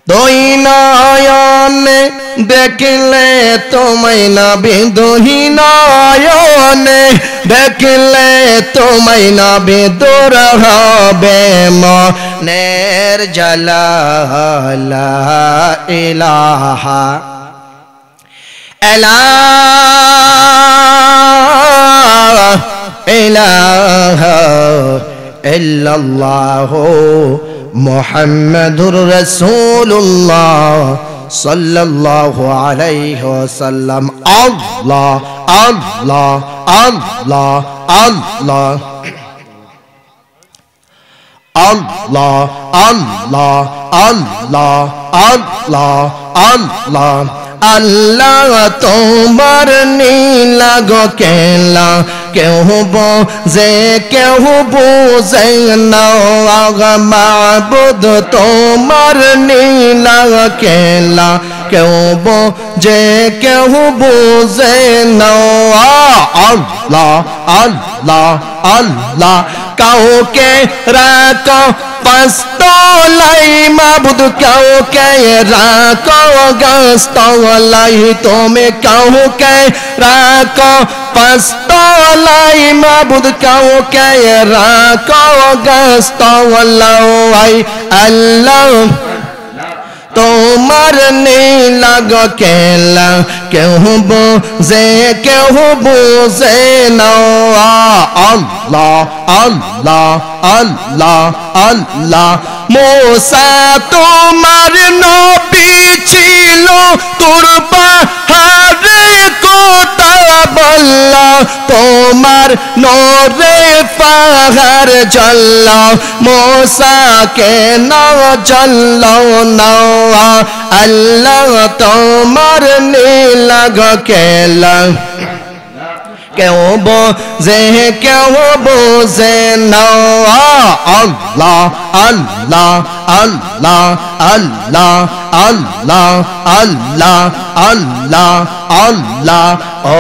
দুই নয়নে দেখলে তোমায় নবী, দুই নয়নে দেখলে তোমায় নবী, দূর হবে মনের জ্বালা। লা ইলাহা ইলাহা ইল্লাল্লাহু মুহাম্মাদুর রাসূলুল্লাহ সাল্লাল্লাহু আলাইহি ওয়াসাল্লাম। আল্লাহ আল্লাহ আল্লাহ আল্লাহ আল্লাহ আল্লাহ আল্লাহ আল্লাহ আল্লাহ। আল্লাহ তোমার নীলা গো কেলা, কেউ বোঝে কেউ বোঝে না। মাবুদ তোমার নীলা কেলা, কেউ বোঝে কেউ বোঝে না। আল্লাহ আল্লাহ আল্লাহ। কাউকে রাখো পাঁচতলাই মাবুদ, কাউকে রাখো গাছতলাই। তুমি কাউকে রাখো পাঁচতলাই মাবুদ, কাউকে রাখো গাছতলাই। আল্লাহ তোমার নীলা গো কেলা, কেউ বোঝে কেউ বোঝে না। আল্লাহ আল্লাহ আল্লাহ আল্লাহ। মূসা তোমার নবী ছিল, তোর পাহাড়ে কথা বললা, তোমার নূরে পাহাড় জ্বললা। মূসা কেন জ্বলল না? আল্লাহ তোমার নীলা গো কেলা, কেউ বোঝে কেউ বোঝে না। আল্লাহ আল্লাহ আল্লাহ আল্লাহ আল্লাহ আল্লাহ আল্লাহ আল্লাহ। ও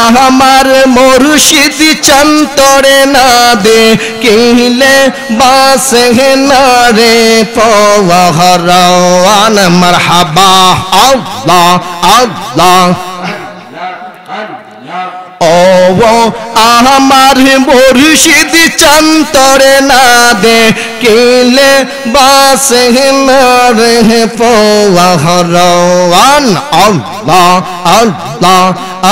আমার মুর্শিদ চন্তরে না দেখিলে বাসে না রে পওয়ারান। মারহাবা আল্লাহ আল্লাহ। ও আমার মুর্শিদ চন্তরে না দেখিলে বাসে না রে পওয়ারান। আল্লাহ আল্লাহ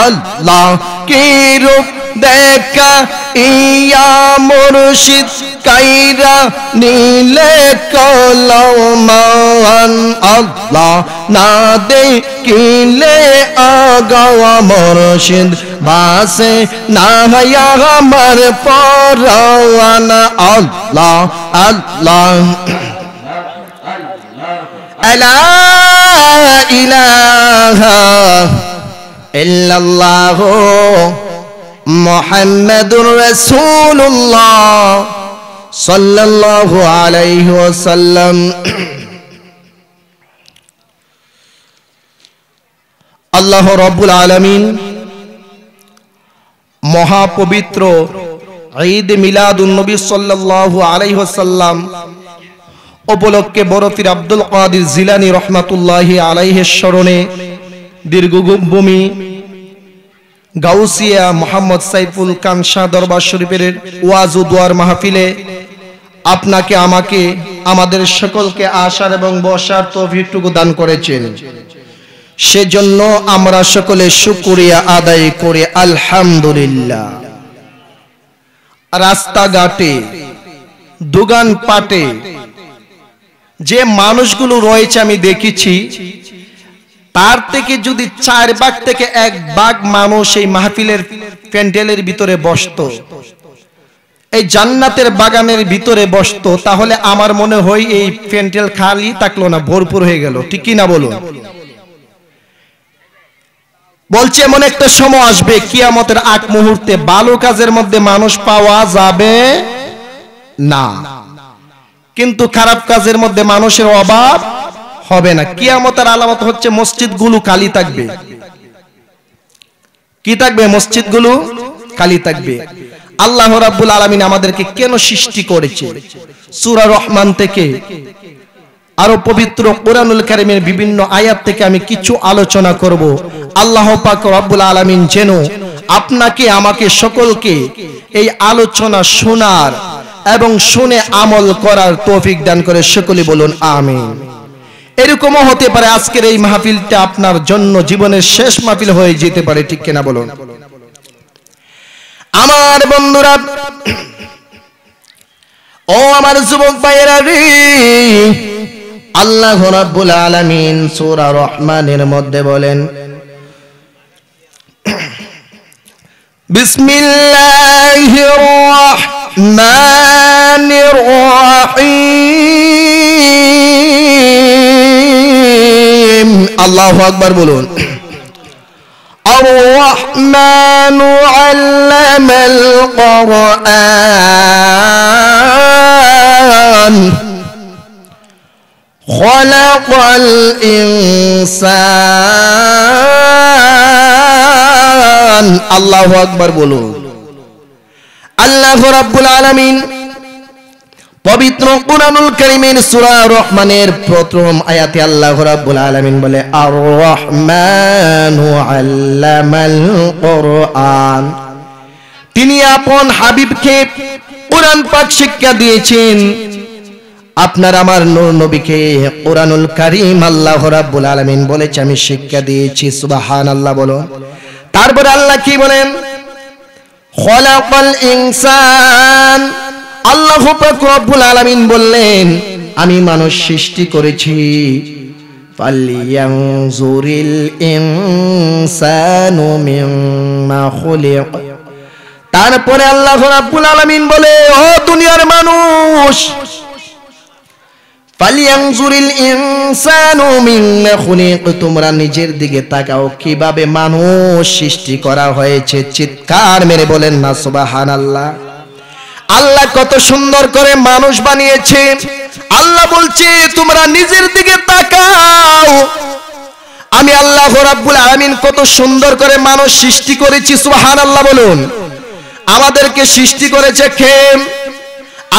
আল্লাহ। কি রূপ দেখা ইয়া মুর্শিদ কাইরা নীলে কলমান। আল্লাহ না দেখিলে আগাওয়া মুর্শিদ বাসে না আমার পরাওয়ান। আল্লাহ আল্লাহ। লা ইলাহা ইল্লাল্লাহু মুহাম্মাদুর রাসূলুল্লাহ সাল্লাল্লাহু আলাইহি ওয়াসাল্লাম। আল্লাহ রাব্বুল আলামিন মহাপবিত্র ঈদ মিলাদুন নবী সাল্লাল্লাহু আলাইহি ওয়াসাল্লাম উপলক্ষে বড় পীর আব্দুল কাদের জিলানী রহমাতুল্লাহি আলাইহির স্মরণে দীর্ঘভূমি গাউসিয়া মোহাম্মদ সাইফুল কানসা দরবার শরীফের ওয়াজ ও দোয়ার মাহফিলে আপনাকে আমাকে আমাদের সকলকে আসার এবং বসার তৌফিকটুকু দান করেছেন। সেজন্য আমরা সকলে শুকরিয়া আদায় করে আলহামদুলিল্লাহ। রাস্তাঘাটে দোকানপাটে যে মানুষগুলো রয়েছে আমি দেখেছি, তার থেকে যদি 4 ভাগ থেকে 1 ভাগ মানুষ এই মাহফিলের প্যান্ডেলের ভিতরে বসতো, এই জান্নাতের বাগানের ভিতরে বসতো, তাহলে আমার মনে হয় এই প্যান্ডেল খালি থাকলো না, ভরপুর হয়ে গেল। ঠিক কি না বলুন? বলছে এমন একটা সময় আসবে কিয়ামতের আগ মুহূর্তে ভালো কাজের মধ্যে মানুষ পাওয়া যাবে না, কিন্তু খারাপ কাজের মধ্যে মানুষের অভাব হবে না। কিয়ামতের আলামত হচ্ছে মসজিদগুলো খালি থাকবে। কি থাকবে? মসজিদগুলো খালি থাকবে। আল্লাহ রাব্বুল আলামিন আমাদেরকে কেন সৃষ্টি করেছে? সূরা রহমান থেকে আরো পবিত্র কোরআনুল কারীমের বিভিন্ন আয়াত থেকে আমি কিছু আলোচনা করব। আল্লাহ পাক রব্বুল আলামিন যেন আপনাকে আমাকে সকলকে এই আলোচনা শোনার এবং শুনে আমল করার তৌফিক দান করে, সকলে বলুন আমিন। এরকমও হতে পারে আজকের এই মাহফিলটা আপনার জন্য জীবনের শেষ মাহফিল হয়ে যেতে পারে, ঠিক কিনা বলুন? আমার বন্ধুরা, ও আমার যুবক ভাইয়েরা রে, আল্লাহ রাব্বুল আলামিন সূরা রহমানের মধ্যে বলেন, বিসমিল্লাহির রহমানির রহিম। আল্লাহু আকবার বলুন। আর-রহমানু আল্লামাল কুরআন খলাকাল ইনসান। আল্লাহু আকবার বলুন। আল্লাহ রাব্বুল আলামিন পবিত্র কুরআনুল কারীমের সূরা রহমানের প্রথম আয়াতে আল্লাহ রাব্বুল আলামিন বলে, আর-রহমানু আল্লামাল কুরআন। তিনি আপন হাবিবকে কুরআন পাক শিক্ষা দিয়েছেন। আপনার আমার নূর নবীকে কুরআনুল কারীম আল্লাহ রাব্বুল আলামিন বলেছে আমি শিক্ষা দিয়েছি। সুবহানাল্লাহ বলো। তারপরে আল্লাহ কি বলেন? খলাকাল ইনসান। আল্লাহ পাক রব্বুল আলামিন বললেন আমি মানুষ সৃষ্টি করেছি। ফালইয়ানজুরিল ইনসানু মিম্মা খুলিক। তারপরে আল্লাহ রাব্বুল আলামিন বলে, ও দুনিয়ার মানুষ, ফালইয়ানজুরিল ইনসানু মিম্মা খুলিক, তোমরা নিজের দিকে তাকাও কিভাবে মানুষ সৃষ্টি করা হয়েছে। চিৎকার মেরে বলেন না সুবহানাল্লাহ। আল্লাহ কত সুন্দর করে মানুষ বানিয়েছে। আল্লাহ বলছে তোমরা নিজের দিকে তাকাও, আমি আল্লাহ রাব্বুল আলামিন কত সুন্দর করে মানুষ সৃষ্টি করেছি। সুবহানাল্লাহ বলুন। আমাদেরকে সৃষ্টি করেছে কে?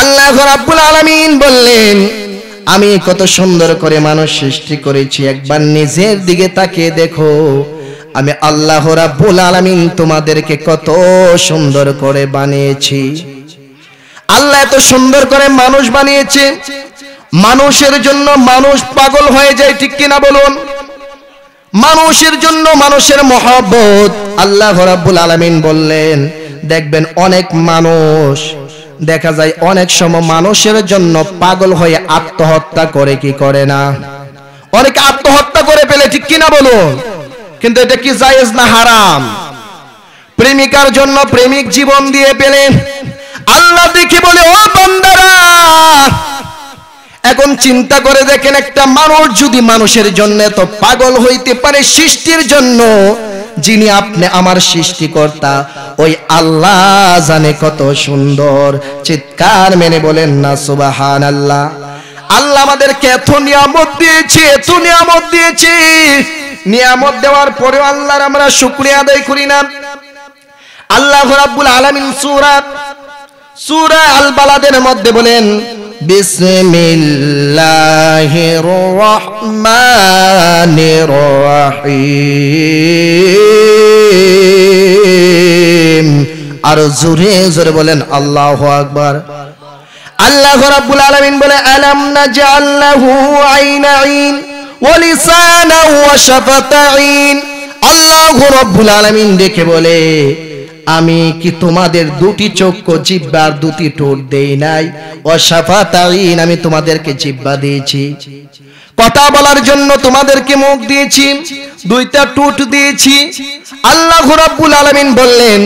আল্লাহ রাব্বুল আলামিন বললেন আমি কত সুন্দর করে মানুষ সৃষ্টি করেছি, একবার নিজের দিকে তাকিয়ে দেখো আমি আল্লাহ রাব্বুল আলামিন তোমাদেরকে কত সুন্দর করে বানিয়েছি। আল্লাহ এত সুন্দর করে মানুষ বানিয়েছে, মানুষের জন্য মানুষ পাগল হয়ে যায়, ঠিক কিনা বলুন? মানুষের জন্য মানুষের মহব্বত। আল্লাহ রাব্বুল আলামিন বললেন দেখবেন অনেক মানুষ দেখা যায় অনেক সময় মানুষের জন্য পাগল হয়ে আত্মহত্যা করে, কি করে না? অনেক আত্মহত্যা করে ফেলে, ঠিক কিনা বলুন? কিন্তু এটা কি জায়েজ না হারাম? প্রেমিকার জন্য প্রেমিক জীবন দিয়ে পেলেন। আল্লাহ দেখে বলে, ও বান্দারা এখন চিন্তা করে দেখেন একটা মানুষ যদি মানুষের জন্য এত পাগল হইতে পারে, সৃষ্টির জন্য, যিনি আপনি আমার সৃষ্টিকর্তা ওই আল্লাহ জানে কত সুন্দর। চিৎকার মেনে বলেন না সুবহানাল্লাহ। আল্লাহ আমাদেরকে এত নিয়ামত দিয়েছে, এত নিয়ামত দিয়েছে, নিয়ামত দেওয়ার পরেও আল্লাহর আমরা শুকরিয়া আদায় করি না। আল্লাহ রাব্বুল আলামিন সূরা আল বালাদের মধ্যে বলেন বিসমিল্লাহির রহমানির রহিম। আর জোরে জোরে বলেন আল্লাহু আকবার। আল্লাহ রাব্বুল আলামিন বলে আলাম নাজআল লাহু আইনাইন ওয়া লিসানান ওয়া শাফাতাইন। আল্লাহ রাব্বুল আলামিন দেখে বলে আমি কি তোমাদের দুটি চক্ষু জিহ্বার দুটি ঠোঁট দেই নাই? ওয়া শাফাতাইন, আমি তোমাদেরকে জিহ্বা দিয়েছি, কথা বলার জন্য তোমাদেরকে মুখ দিয়েছি, দুইটা ঠোঁট দিয়েছি। আল্লাহ রাব্বুল আলামিন বললেন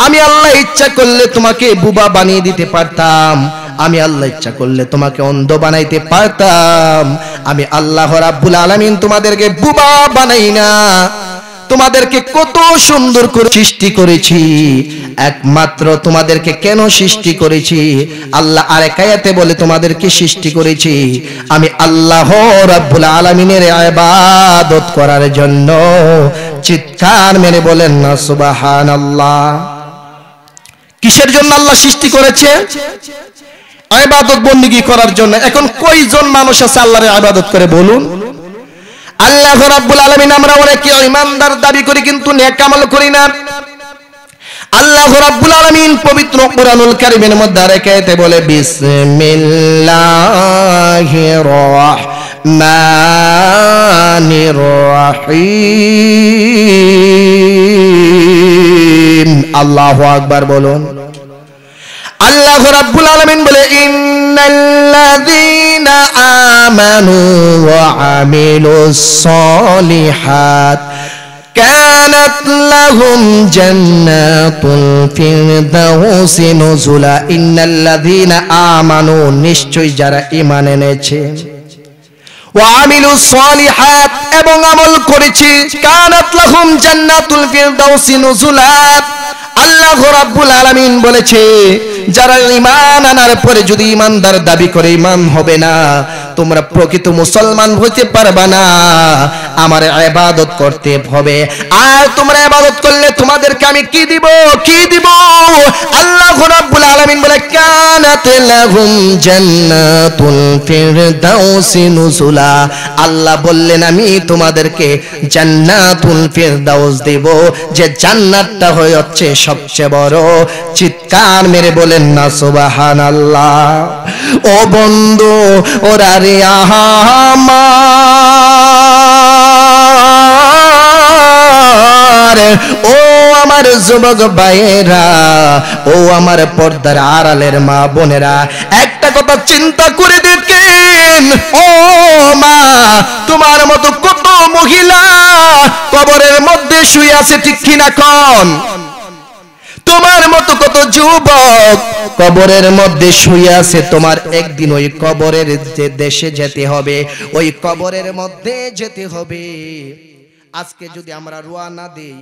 আমি আল্লাহ ইচ্ছা করলে তোমাকে বুবা বানিয়ে দিতে পারতাম, আমি আল্লাহ ইচ্ছা করলে তোমাকে অন্ধ বানাইতে পারতাম। আমি আল্লাহ রাব্বুল আলামিন তোমাদেরকে বুবা বানাই না, তোমাদেরকে কত সুন্দর করে সৃষ্টি করেছি। একমাত্র তোমাদেরকে কেন সৃষ্টি করেছি? আল্লাহ আরেক আয়াতে বলে তোমাদেরকে সৃষ্টি করেছি আমি আল্লাহ রাব্বুল আলামিনের ইবাদত করার জন্য। চিৎকার মেরে বলেন না সুবহানাল্লাহ। কিসের জন্য আল্লাহ সৃষ্টি করেছে? ইবাদত বন্দেগী করার জন্য। এখন কয়জন মানুষ আছে আল্লাহর ইবাদত করে বলুন? আল্লাহ রাব্বুল আলামিন, আমরা অনেকে ঈমানদার দাবি করি কিন্তু নেক আমল করি না। আল্লাহ রাব্বুল আলামিন পবিত্র কুরআনুল কারীমের মধ্যে আরেক আয়াতে বলে, বিসমিল্লাহির রাহমানির রাহিম। আল্লাহু আকবার বলুন। আল্লাহ রাব্বুল আলামিন বলে, ইন্নাল্লাযীনা আমানু ওয়া আমিলুস সলিহাত কানাত লাহুম জান্নাতুল ফিরদাউসি নুজুলা। ইন্নাল্লাযীনা আমানু, নিশ্চয় যারা ঈমান এনেছে, ওয়া আমিলুস সলিহাত, এবং আমল করেছে, কানাত লাহুম জান্নাতুল ফিরদাউসি নুজুলা। আল্লাহ রাব্বুল আলামিন বলেছে, যারা ঈমান আনার পরে যদি ঈমানদার দাবি করে ঈমান হবে না, তোমরা প্রকৃত মুসলমান হইতে পারবা না। আমার ইবাদত করতে হবে। আর তোমরা ইবাদত করলে তোমাদেরকে আমি কি দিব? কি দিব? আল্লাহ রাব্বুল আলামিন বলে, কানাত লাহুম জান্নাতুল ফিরদাউসি নুজুলা। আল্লাহ বললেন, আমি তোমাদেরকে জান্নাতুল ফিরদাউস দেব, যে জান্নাতটা হচ্ছে সবচেয়ে বড়। চিৎকার মেরে বলেন না সুবহানাল্লাহ। ও বন্ধু, ওরা রে আমার, ও আমার যুবক ভাইয়েরা, ও আমার পর্দার আড়ালের মা বোনেরা, একটা কথা চিন্তা করে দেখেন। ও মা, তোমার মতো কত মহিলা কবরের মধ্যে শুয়ে আছে, ঠিক কিনা কোন? তোমার মতো কত যুবক কবরের মধ্যে শুয়ে আছে। তোমার একদিন ওই কবরের যে দেশে যেতে হবে, ওই কবরের মধ্যে যেতে হবে। আজকে যদি আমরা রওনা দেই,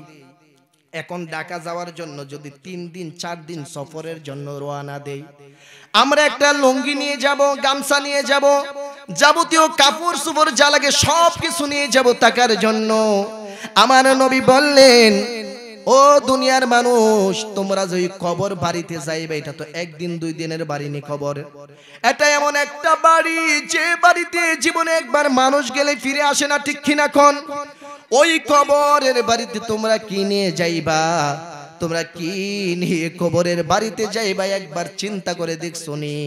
এখন ঢাকা যাওয়ার জন্য যদি 3 দিন 4 দিন সফরের জন্য রওনা দেই, আমরা একটা লুঙ্গি নিয়ে যাব, গামছা নিয়ে যাব, যাবতীয় কাপড় চোপড় যা লাগে সব কিছু নিয়ে যাব টাকার জন্য। আমার নবী বললেন, ও দুনিয়ার মানুষ, তোমরা যে কবর বাড়িতে যাইবে, এটা তো 1 দিন 2 দিনের বাড়ি নি। কবর এটা এমন একটা বাড়ি, যে বাড়িতে জীবনে একবার মানুষ গেলে ফিরে আসে না, ঠিক কিনা কোন? ওই কবরের বাড়িতে তোমরা কি নিয়ে যাইবা? তোমরা কি নিয়ে কবরের বাড়িতে যাইবা? একবার চিন্তা করে দেখছো নি?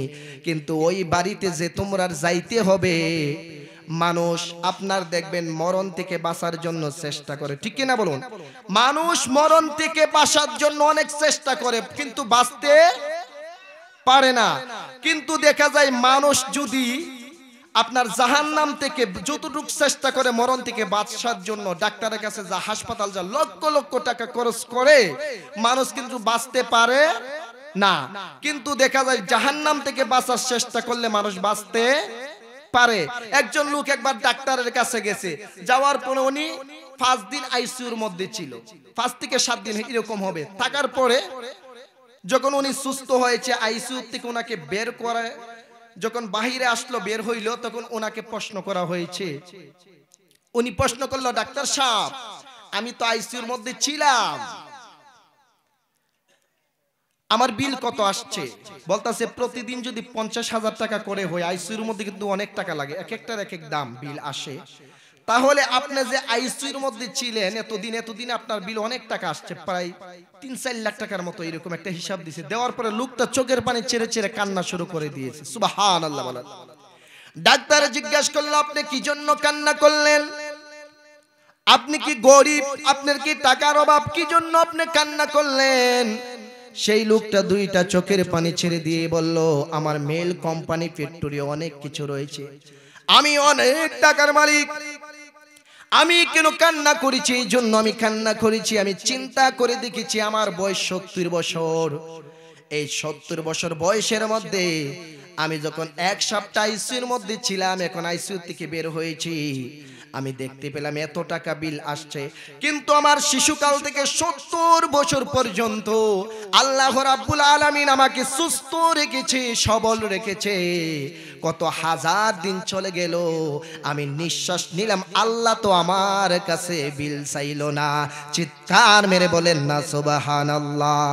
কিন্তু ওই বাড়িতে যে তোমরা যাইতে হবে, মানুষ আপনার দেখবেন মরণ থেকে বাঁচার জন্য চেষ্টা করে, ঠিক কিনা বলুন? মানুষ মরণ থেকে বাঁচার জন্য অনেক চেষ্টা করে, কিন্তু বাঁচতে পারে না। কিন্তু দেখা যায় মানুষ যদি আপনার জাহান্নাম থেকে যতটুকু চেষ্টা করে মরণ থেকে বাঁচার জন্য, ডাক্তারের কাছে যা, হাসপাতাল যা, লক্ষ লক্ষ টাকা খরচ করে, মানুষ কিন্তু বাঁচতে পারে না। কিন্তু দেখা যায় জাহান্নাম থেকে বাঁচার চেষ্টা করলে মানুষ বাঁচতে পারে। একজন লোক একবার ডাক্তারের কাছে গেছে, যাওয়ার পরে উনি 5 দিন আইসিইউর মধ্যে ছিল, 5 থেকে 7 দিন এরকম হবে। থাকার পরে যখন উনি সুস্থ হয়েছে, আইসিইউ থেকে ওনাকে বের করে যখন বাহিরে আসলো, বের হইল, তখন ওনাকে প্রশ্ন করা হয়েছে। উনি প্রশ্ন করলো, ডাক্তার সাহেব, আমি তো আইসিইউর মধ্যে ছিলাম, আমার বিল কত আসছে? বলতাছে প্রতিদিন যদি 50,000 টাকা করে হয়, আইসিইউর মধ্যে কিন্তু অনেক টাকা লাগে, এক একটার এক এক দাম বিল আসে। তাহলে আপনি যে আইসিইউর মধ্যে ছিলেন এতদিন আপনার বিল অনেক টাকা আসছে, প্রায় 3-4 লাখ টাকার মতো, এরকম একটা হিসাব দিয়েছে। দেওয়ার পরে লোকটা চোখের পানি ছেড়ে ছেড়ে কান্না শুরু করে দিয়েছে। সুবহানাল্লাহ বলেন। ডাক্তার জিজ্ঞাসা করলো, আপনি কি জন্য কান্না করলেন? আপনি কি গরিব? আপনার কি টাকার অভাব? কি জন্য আপনি কান্না করলেন? সেই লোকটা 2টা চোখের পানি ছেড়ে দিয়ে বলল, আমার মেল কোম্পানি, ফ্যাক্টরি, অনেক কিছু রয়েছে, আমি অনেক টাকার মালিক, আমি কেন কান্না করেছি? এই জন্য আমি কান্না করেছি, আমি চিন্তা করে দেখেছি, আমার বয়স 70 বছর। এই 70 বছর বয়সের মধ্যে আমি যখন 1 সপ্তাহ আইসিইউর মধ্যে ছিলাম, এখন আইসিইউ থেকে বের হয়েছি, আমি দেখতে পেলাম এত টাকা বিল আসছে। কিন্তু আমার শিশুকাল থেকে 70 বছর পর্যন্ত আল্লাহ রাব্বুল আলামিন আমাকে সুস্থ রেখেছে, সবল রেখেছে। কত হাজার দিন চলে গেল, আমি নিঃশ্বাস নিলাম, আল্লাহ তো আমার কাছে বিল চাইলো না। চিৎকার মেরে বলেন না সুবহানাল্লাহ।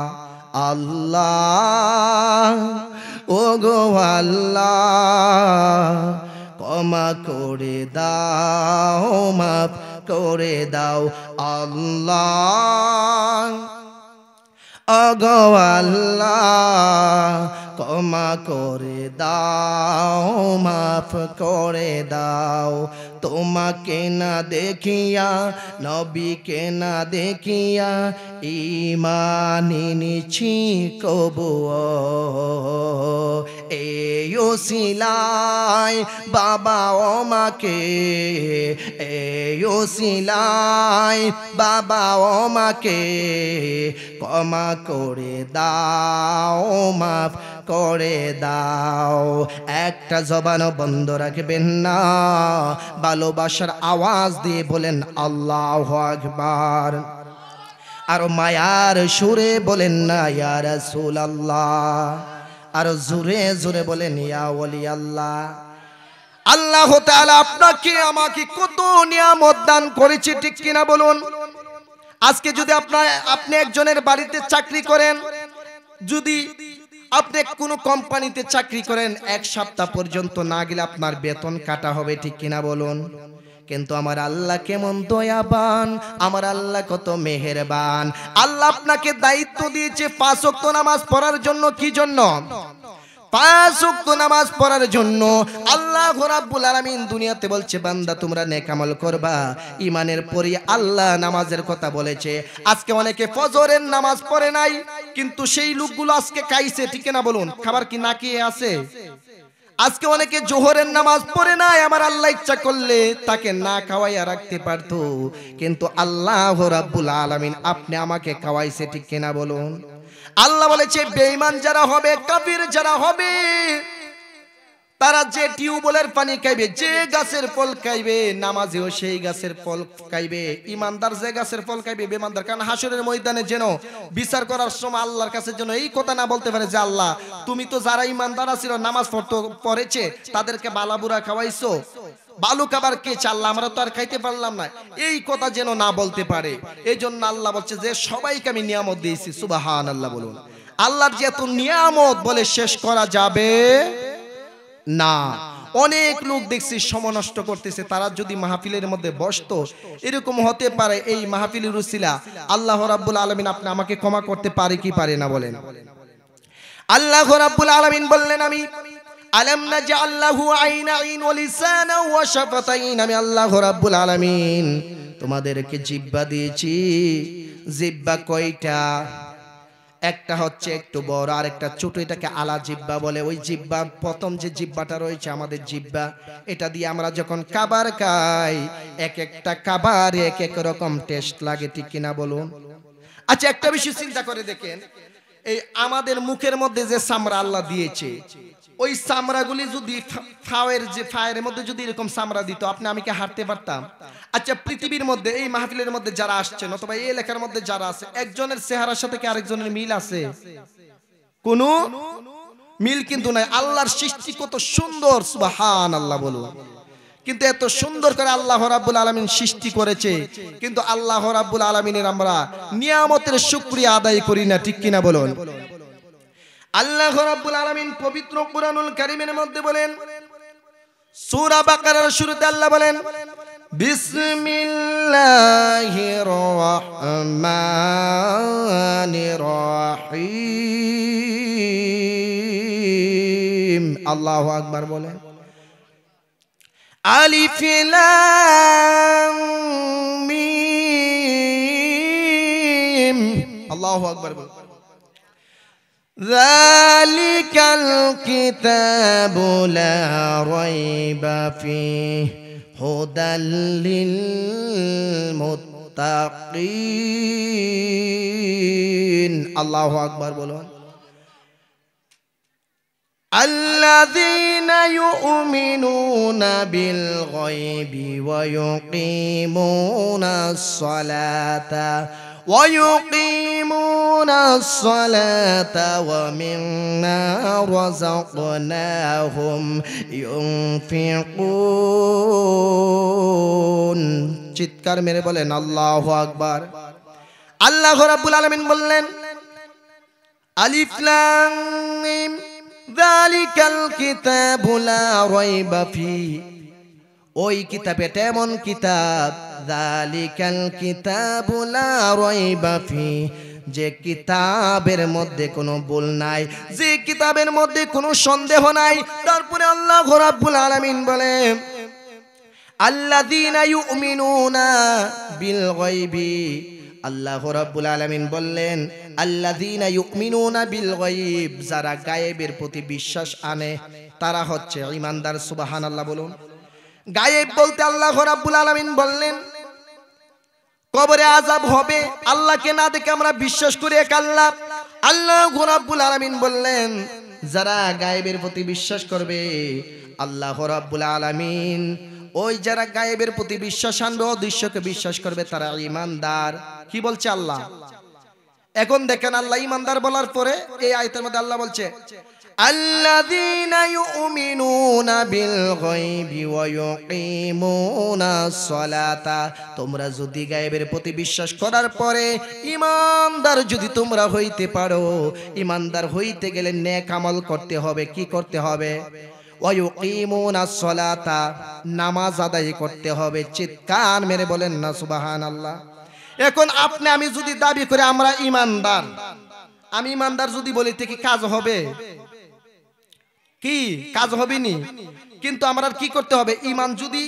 আল্লাহ ওগো আল্লাহ ক্ষমা করে দাও মাফ করে দাও আল্লাহ ওগো আল্লাহ ক্ষমা করে দাও মাফ করে দাও তোমাকে না দেখিয়া নবীকে না দেখিয়া ঈমান এনেছি কবু এই ওসিলায় বাবা ও মাকে এই ওসিলায় বাবা ও মাকে ক্ষমা করে দাও মাফ করে দাও একটা জবানও বন্ধ রাখবেন না ভালোবাসার আওয়াজ দিয়ে বলেন আল্লাহু আকবার আর মায়ার সুরে বলেন না ইয়া রাসূলুল্লাহ আর জোরে জোরে বলেন ইয়া ওলি আল্লাহ আল্লাহ তাআলা আপনাকে আমাকে কত নিয়ামত দান করেছে ঠিক কিনা বলুন আজকে যদি আপনি একজনের বাড়িতে চাকরি করেন যদি আপনি কোনো কোম্পানিতে চাকরি করেন এক সপ্তাহ পর্যন্ত না গেলে আপনার বেতন কাটা হবে ঠিক কিনা বলুন কিন্তু আমার আল্লাহ কেমন দয়াবান আমার আল্লাহ কত মেহেরবান আল্লাহ আপনাকে দায়িত্ব দিয়েছে 5 ওয়াক্ত নামাজ পড়ার জন্য কি জন্য 5 ওয়াক্ত নামাজ পড়ার জন্য আল্লাহ রাব্বুল আলামিন দুনিয়াতে বলছে বান্দা তোমরা নেক আমল করবা ঈমানের পরে আল্লাহ নামাজের কথা বলেছে আজকে অনেকে ফজরের নামাজ পড়ে নাই কিন্তু সেই লোকগুলো আজকে খাইছে ঠিক না বলুন খাবার কি না খেয়ে আছে আজকে অনেকে জোহরের নামাজ পড়ে নাই আমার আল্লাহ ইচ্ছা করলে তাকে না খাওয়াইয়া রাখতে পারতো কিন্তু আল্লাহ রাব্বুল আলামিন আপনি আমাকে খাওয়াইছে ঠিক কিনা বলুন আল্লাহ বলেছে বেঈমান যারা হবে কাফির যারা হবে তারা যে টিউবওয়েলের পানি খাইবে যে গাছের ফল খাইবে নামাজেও সেই গাছের ফল খাইবে ইমানদার যে গাছের ফল খাইবে বেঈমানদার কারণ হাসরের ময়দানে যেন বিচার করার সময় আল্লাহর কাছে যেন এই কথা না বলতে পারে যে আল্লাহ তুমি তো যারা ইমানদার ছিল নামাজ পড়েছে তাদেরকে বালাবুরা খাওয়াইছো বালু খাবার কে চাল্লা আমরা তো আর খাইতে পারলাম না এই কথা যেন না বলতে পারে এই জন্য আল্লাহ বলছে যে সবাইকে আমি নিয়ামত দিয়েছি সুবহানাল্লাহ বলুন আল্লাহর যে এত নিয়ামত বলে শেষ করা যাবে না অনেক লোক দেখছি সময় নষ্ট করতেছে তারা যদি মাহফিলের মধ্যে বসতো এরকম হতে পারে এই মাহফিলের উসিলা আল্লাহ রাব্বুল আলামিন আপনি আমাকে ক্ষমা করতে পারে কি পারে না বলেন আল্লাহ রাব্বুল আলামিন বললেন আমি আলাম নাজআল লাহু আইনাইন ওয়া লিসানান ওয়া শাফাতাইন আমি আল্লাহ রাব্বুল আলামিন তোমাদেরকে জিহ্বা দিয়েছি জিহ্বা কয়টা একটা হচ্ছে একটু বড় আর একটা ছোট এটাকে আলা জিহ্বা বলে ওই জিহ্বা প্রথম যে জিহ্বাটা রয়েছে আমাদের জিহ্বা এটা দিয়ে আমরা যখন খাবার খাই এক একটা খাবার এক এক রকম টেস্ট লাগে ঠিক কিনা বলুন আচ্ছা একটা বিষয় চিন্তা করে দেখেন এই আমাদের মুখের মধ্যে যে চামড়া আল্লাহ দিয়েছে ওই চামড়াগুলি যদি ফায়ের মধ্যে যদি এরকম চামড়া দিত আপনি আমি কি হাঁটতে পারতাম আচ্ছা পৃথিবীর মধ্যে এই মাহফিলের মধ্যে যারা আসছেন অথবা এই এলাকার মধ্যে যারা আছে একজনের চেহারার সাথে কি আরেকজনের মিল আছে কোনো মিল কিন্তু নাই আল্লাহর সৃষ্টি কত সুন্দর সুবহানাল্লাহ বলুন কিন্তু এত সুন্দর করে আল্লাহ রাব্বুল আলামিন সৃষ্টি করেছে কিন্তু আল্লাহ রাব্বুল আলামিনের আমরা নিয়ামতের শুকরিয়া আদায় করি না ঠিক কিনা বলুন আল্লাহ রাব্বুল আলামিন পবিত্র কুরআনুল কারীমের মধ্যে বলেন সূরা বাকারার শুরুতে আল্লাহ বলেন বিসমিল্লাহির রহমানির রহিম আল্লাহু আকবার বলেন আলিফ লাম মিম আল্লাহু আকবার বলেন ذلك الكتاب لا ريب فيه هدى للمتقين الله أكبر بولون الذين يؤمنون بالغيب ويقيمون الصلاة ومما رزقناهم ينفقون চিৎকার মেরে বলেন আল্লাহু আকবার আল্লাহ রাব্বুল আলামিন বললেন আলিফ লাম মিম যালিকাল কিতাবু লা রাইবা ফি, ওই কিতাব এটা এমন কিতাব, যালিকাল কিতাবু লা রাইবা ফি, যে কিতাবের মধ্যে কোনো ভুল নাই, যে কিতাবের মধ্যে কোনো সন্দেহ নাই। তারপরে আল্লাহ রাব্বুল আলামিন বলে আল্লাযীনা ইউমিনুনা বিল গায়বি, আল্লাহ রাব্বুল আলামিন বললেন আল্লাযীনা ইউমিনুনা বিল গায়ব, যারা গায়েবের প্রতি বিশ্বাস আনে তারা হচ্ছে ঈমানদার। সুবহানাল্লাহ বলুন। গায়েব বলতে আল্লাহ রাব্বুল আলামিন বললেন কবরে আযাব হবে, আল্লাহকে না দেখে আমরা বিশ্বাস করি এক আল্লাহ। আল্লাহ রাব্বুল আলামিন বললেন যারা গায়েবের প্রতি বিশ্বাস করবে, আল্লাহ রাব্বুল আলামিন ওই যারা গায়েবের প্রতি বিশ্বাস আনবে, অদৃশ্যকে বিশ্বাস করবে, তারা ঈমানদার। কি বলছে আল্লাহ? এখন দেখেন আল্লাহ ঈমানদার বলার পরে এই আয়াতের মধ্যে আল্লাহ বলছে আল্লাযীনা ইউমিনুনা বিল গায়বি ওয়া ইউকিমুনাস সালাতা, তোমরা যদি গায়েবের প্রতি বিশ্বাস করার পরে ঈমানদার যদি তোমরা হইতে পারো, ঈমানদার হইতে গেলে নেক আমল করতে হবে। কি করতে হবে? ওয়া ইউকিমুনাস সালাতা, নামাজ আদায় করতে হবে। চিৎকার মেরে বলেন না সুবহানাল্লাহ। এখন আপনি আমি যদি দাবি করে আমরা ঈমানদার, আমি ঈমানদার যদি বলি কি কাজ হবে? কি কাজ হবে নি? কিন্তু আমরা কি করতে হবে? ঈমান যদি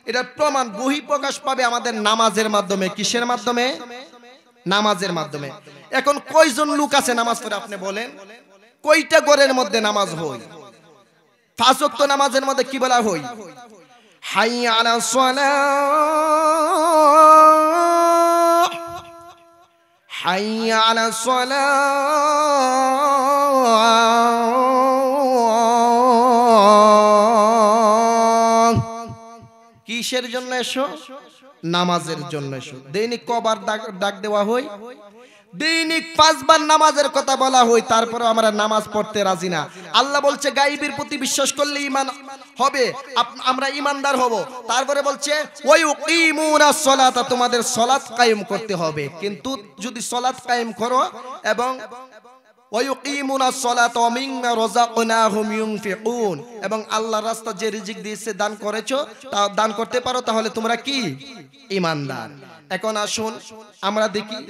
এটার প্রমাণ বহিঃপ্রকাশ পাবে আমাদের নামাজের মাধ্যমে। কিসের মাধ্যমে? নামাজের মাধ্যমে। এখন কয়জন লোক আছে নামাজ পড়ে আপনি বলেন? কয়টা ঘরের মধ্যে নামাজ হয়? 5 ওয়াক্ত নামাজের মধ্যে কি বলা হয়? হাইয়া আলাস সালাহ, হাইয়া আলাস সালাহ। কিসের জন্য এসো? নামাজের জন্য এসো। দৈনিক কবার ডাক দেওয়া হয়? দৈনিক 5 বার নামাজের কথা বলা হয়, তারপরে আমরা নামাজ পড়তে রাজি না। আল্লাহ বলছে গায়বের প্রতি বিশ্বাস করলে ঈমান হবে, আমরা ঈমানদার হব। তারপরে বলছে ওয়া ইউকিমুনাস সালাতা, তোমাদের সালাত কায়েম করতে হবে। কিন্তু যদি সালাত কায়েম করো এবং ওয়া ইউকিমুনাস সালাতা ওয়া মিম্মা রাযাকনাহুম ইউনফিকুন, এবং আল্লাহর রাস্তায় যে রিজিক দিয়েছে দান করেছো তা দান করতে পারো, তাহলে তোমরা কি? ঈমানদার। এখন আসুন আমরা দেখি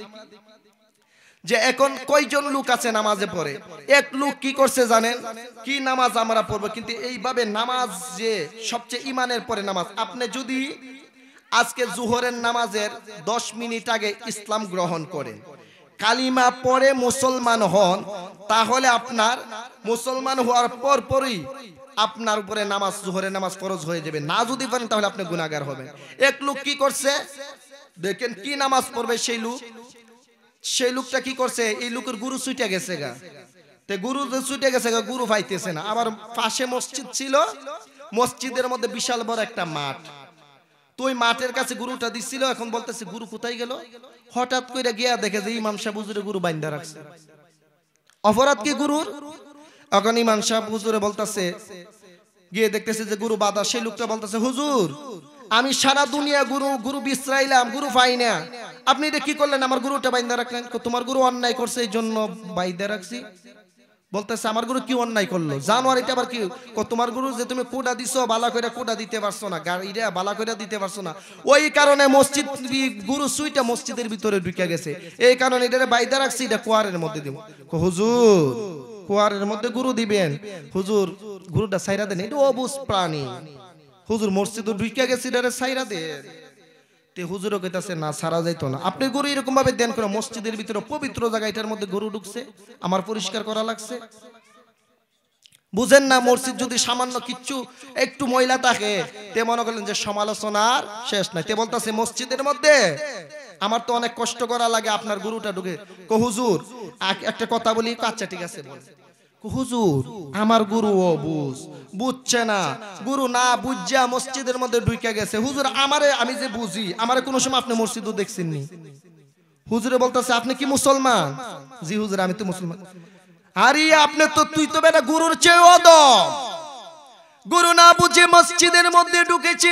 যে এখন কয়জন লোক আছে নামাজে পড়ে। এক লোক কি করছে জানেন? কি নামাজ আমরা পড়বো, কিন্তু এইভাবে নামাজ যে সবচেয়ে ঈমানের পরে নামাজ। আপনি যদি আজকে জোহরের নামাজের 10 মিনিট আগে ইসলাম গ্রহণ করেন, কালিমা পড়ে মুসলমান হন, তাহলে আপনার মুসলমান হওয়ার পরই আপনার উপরে নামাজ, জোহরের নামাজ ফরজ হয়ে যাবে। না যদি পারেন তাহলে আপনি গুনাহগার হবেন। এক লোক কি করছে দেখেন, কি নামাজ পড়বে সেই লোকটা কি করছে? এই লোকের গুরু ছুটে গেছে গা, তে গুরু ছুটে গেছে গা, গুরু পাইতেছে না। আবার পাশে মসজিদ ছিল, মসজিদের মধ্যে বিশাল বড় একটা মাঠ, তো ওই মাঠের কাছে গুরুটা দিছিল। এখন বলতেছে গুরু কোথায় গেল? হঠাৎ করে গিয়া দেখে যে ইমাম সাহেব হুজুরে গুরু বাইন্ধা রাখছে। অপরাধ কি গুরুর? এখন ইমাম সাহেব হুজুরে বলতেছে, গিয়ে দেখতেছে যে গুরু বাধা। সেই লোকটা বলতেছে হুজুর আমি সারা দুনিয়া গুরু বিশ্রাইলাম, গুরু পাই না, আপনি এটা কি করলেন? আমার গুরুটা বাইন্ধা রাখলেন। তোমার গুরু অন্যায় করছে এই জন্য বাইন্ধা রাখছি। বলতেছে আমার গুরু কি অন্যায় করলো? জানুয়ারিটা আবার কি? তোমার গুরু যে তুমি কোটা দিছো, বালা করে কোটা দিতে পারছো না, গাড়িটা বালা করে দিতে পারছো না, ওই কারণে মসজিদ গুরু সুইটা মসজিদের ভিতরে ঢুকে গেছে, এই কারণে এটা বাইন্ধা রাখছি, এটা কুয়ারের মধ্যে দিব। হুজুর কুয়ারের মধ্যে গুরু দিবেন? হুজুর গুরুটা সাইরা দেন, এটা অবুঝ প্রাণী। হুজুর মসজিদে ঢুকে গেছে, এটা সাইরা দেন। হুজুরও কইতাছে না, সারা যাইতো না। আপনি গরু এরকম ভাবে দেন করে মসজিদের ভিতরে পবিত্র জায়গা, এটার মধ্যে গরু ঢুকছে, আমার পরিষ্কার করা লাগছে। বুঝেন না? মসজিদ যদি সামান্য কিচ্ছু একটু ময়লা থাকে, তে মনে করলেন যে সমালোচনার শেষ নাই। তে বলতাছে মসজিদের মধ্যে আমার তো অনেক কষ্ট করা লাগে, আপনার গরুটা ঢুকে। হুজুর একটা কথা বলি। আচ্ছা ঠিক আছে বল। হুজুর আমার গুরু বুঝছে না, গুরু না বুঝা মসজিদের মধ্যে ঢুকে গেছে। হুজুর আমারে, আমি যে বুঝি, আমারে কোনো সময় আপনি মসজিদও দেখছেননি। হুজুরে বলতেছে আপনি কি মুসলমান? জি হুজুর আমি তো মুসলমান। আরে আপনি তো, তুই তো বেটা গুরুর চেয়ে অদম। গুরু না বুঝে মসজিদের মধ্যে ঢুকেছে,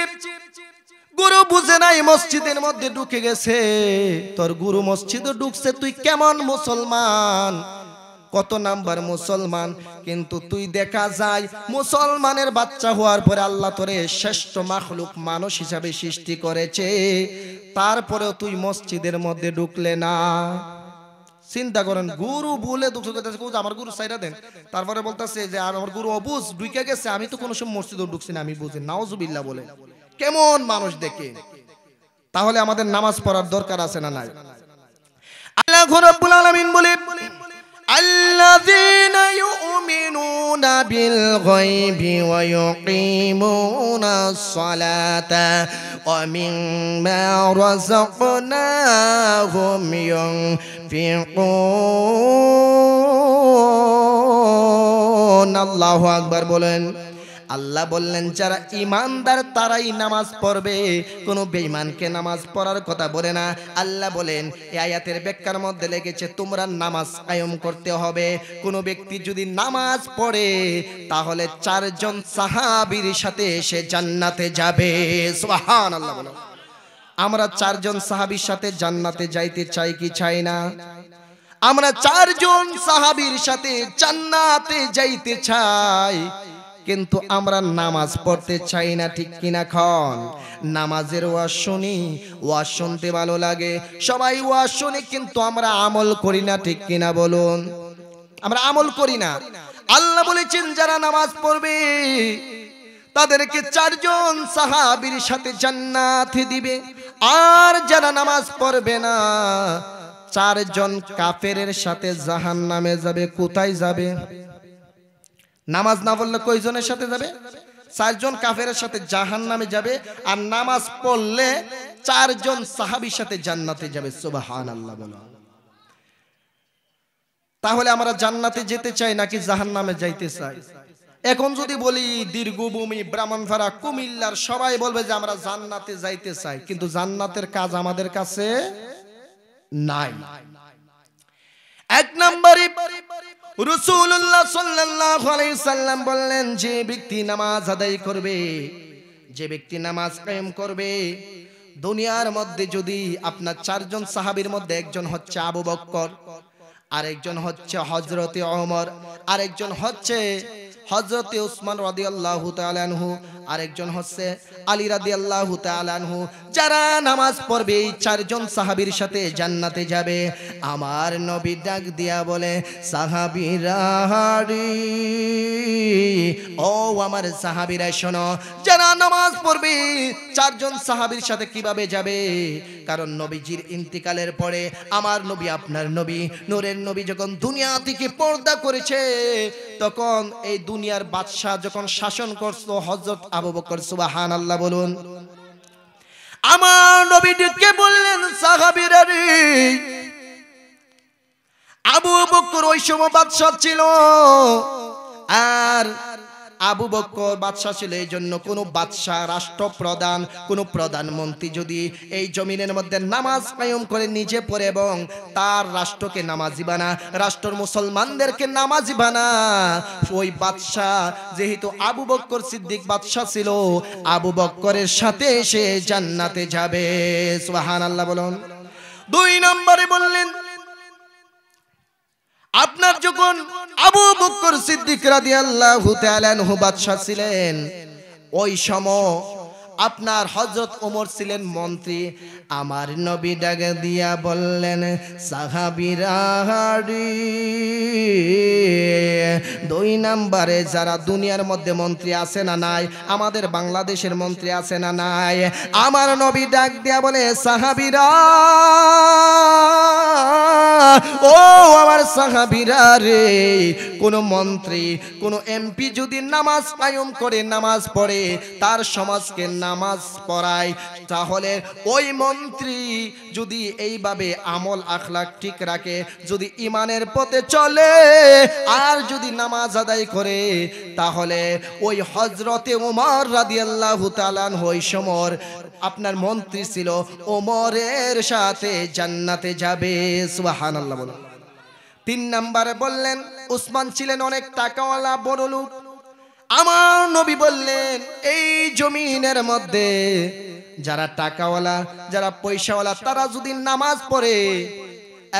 গুরু বুঝে নাই মসজিদের মধ্যে ঢুকে গেছে। তোর গুরু মসজিদে ঢুকছে, তুই কেমন মুসলমান? কত নাম্বার মুসলমান, কিন্তু তুই দেখা যায় মুসলমানের বাচ্চা হওয়ার পরে আল্লাহ তোরে শ্রেষ্ঠ মাখলুক মানুষ হিসাবে সৃষ্টি করেছে, তারপরেও তুই মসজিদের মধ্যে ঢুকলে না। চিন্তা করেন, গুরু বলে আমার গুরু সাইরা দেন, তারপরে বলতেছে যে আমার গুরু অবুজ ঢুকে গেছে, আমি তো কোনো সময় মসজিদে ঢুকছি না, আমি বুঝি নাউজুবিল্লাহ বলে। কেমন মানুষ দেখে। তাহলে আমাদের নামাজ পড়ার দরকার আছে না নাই? আল্লাহ রাব্বুল আলামিন বলে আল্লাযীনা ইউমিনুনা বিল গায়বি ওয়া ইউকিমুনাস সালাতা ওয়া মিম্মা রাযাকনাহুম ইউনফিকুন। আল্লাহু আকবার বলেন। আল্লাহ বললেন যারা ঈমানদার তারাই নামাজ পড়বে, কোনো বেঈমানকে নামাজ পড়ার কথা বলে না। আল্লাহ বলেন এই আয়াতের ব্যাখ্যার মধ্যে লেগেছে তোমরা নামাজ কায়েম করতে হবে। কোনো ব্যক্তি যদি নামাজ পড়ে তাহলে 4 জন সাহাবীর সাথে সে জান্নাতে যাবে। সুবহানাল্লাহ বলো। আমরা 4 জন সাহাবীর সাথে জান্নাতে যাইতে চাই কি চাই না? আমরা 4 জন সাহাবীর সাথে জান্নাতে যাইতে চাই, কিন্তু আমরা নামাজ পড়তে চাই না, ঠিক কিনা খন? নামাজের ওয়াজ শুনি, ওয়াজ শুনতে ভালো লাগে, সবাই ওয়াজ শুনি, কিন্তু আমরা আমল করি না, ঠিক কিনা বলুন? আমরা আমল করি না। আল্লাহ বলেছেন যারা নামাজ পড়বে তাদেরকে 4 জন সাহাবীর সাথে জান্নাতে দিবে, আর যারা নামাজ পড়বে না 4 জন কাফেরের সাথে জাহান্নামে যাবে। কোথায় যাবে? নামাজ না পড়লে কয়জনের সাথে যাবে? 4 জন কাফেরের সাথে জাহান্নামে যাবে, আর নামাজ পড়লে 4 জন সাহাবীর সাথে জান্নাতে যাবে। সুবহানাল্লাহ বলো। তাহলে আমরা জান্নাতে যেতে চাই নাকি জাহান্নামে যাইতে চাই? এখন যদি বলি দীর্ঘভূমি, ব্রাহ্মণপাড়া, কুমিল্লার সবাই বলবে যে আমরা জান্নাতে যাইতে চাই, কিন্তু জান্নাতের কাজ আমাদের কাছে নাই। 1 নম্বরে রাসূলুল্লাহ সাল্লাল্লাহু আলাইহি সাল্লাম বললেন যে ব্যক্তি নামাজ আদায় করবে, যে ব্যক্তি নামাজ কায়েম করবে, দুনিয়ার মধ্যে যদি আপনার 4 জন সাহাবীর মধ্যে একজন হচ্ছে আবু বকর, আরেকজন হচ্ছে হযরতে ওমর, আরেকজন হচ্ছে হযরতে উসমান রাদিয়াল্লাহু তাআলা আনহু, আরেকজন হচ্ছে আলী রাদিয়াল্লাহু তাআলা আনহু, যারা নামাজ পড়বে এই 4 জন সাহাবীর সাথে জান্নাতে যাবে। আমার নবী ডাক দিয়া বলে সাহাবীরা রে, ও আমার সাহাবীরা শোনো, যারা নামাজ পড়বে 4 জন সাহাবীর সাথে কিভাবে যাবে? কারণ নবীজির ইন্তিকালের পরে আমার নবী, আপনার নবী, নূরের নবী যখন দুনিয়া থেকে পর্দা করেছে, তখন এই দুনিয়ার বাদশা যখন শাসন করতো হযরত আবু বকর। সুবহানাল্লাহ বলুন। আমার নবী ডেকে বললেন সাহাবীরা রে, আবু বকর ওই সময় বাদশা ছিল, আর আবু বকর বাদশা ছিল, এই জন্য কোন বাদশা, রাষ্ট্রপ্রধান, কোন প্রধানমন্ত্রী যদি এই জমিনের মধ্যে নামাজ কায়েম করে নিজে পড়ে এবং তার রাষ্ট্রকে নামাজি বানা, রাষ্ট্রের মুসলমানদেরকে নামাজি বানা, ওই বাদশা যেহেতু আবু বকর সিদ্দিক বাদশা ছিল, আবু বকরের সাথে সে জান্নাতে যাবে। সুবহানাল্লাহ বলুন। 2 নম্বরে বললেন আপনার যখন আবু বকর সিদ্দিক রাদিয়াল্লাহু তাআলা আনহু বাদশা ছিলেন, ওই সময় আপনার হযরত ওমর ছিলেন মন্ত্রী। আমার নবী ডাক দিয়া বললেন সাহাবীরা রে, 2 নম্বরে যারা দুনিয়ার মধ্যে মন্ত্রী আছে না নাই, আমাদের বাংলাদেশের মন্ত্রী আছে না নাই, আমার নবী ডাক দিয়া বলে সাহাবীরা, ও আমার সাহাবীরা রে, কোন মন্ত্রী, কোন এমপি যদি নামাজ কায়েম করে, নামাজ পড়ে, তার সমাজকে নামাজ পড়ায়, তাহলে ওই মন্ত্রী যদি এইভাবে আমল আখলাক ঠিক রাখে, যদি ইমানের পথে চলে, আর যদি নামাজ আদায় করে, তাহলে ওই হযরতে ওমর রাদিয়াল্লাহু তাআলা আনহু ওই সময় আপনার মন্ত্রী ছিল, ওমরের সাথে জান্নাতে যাবে। সুবহানাল্লাহ বলুন। 3 নম্বরে বললেন উসমান ছিলেন অনেক টাকাওয়ালা বড় লোক। আমার নবী বললেন এই জমিনের মধ্যে যারা টাকাওয়ালা, যারা পয়সাওয়ালা, তারা যদি নামাজ পড়ে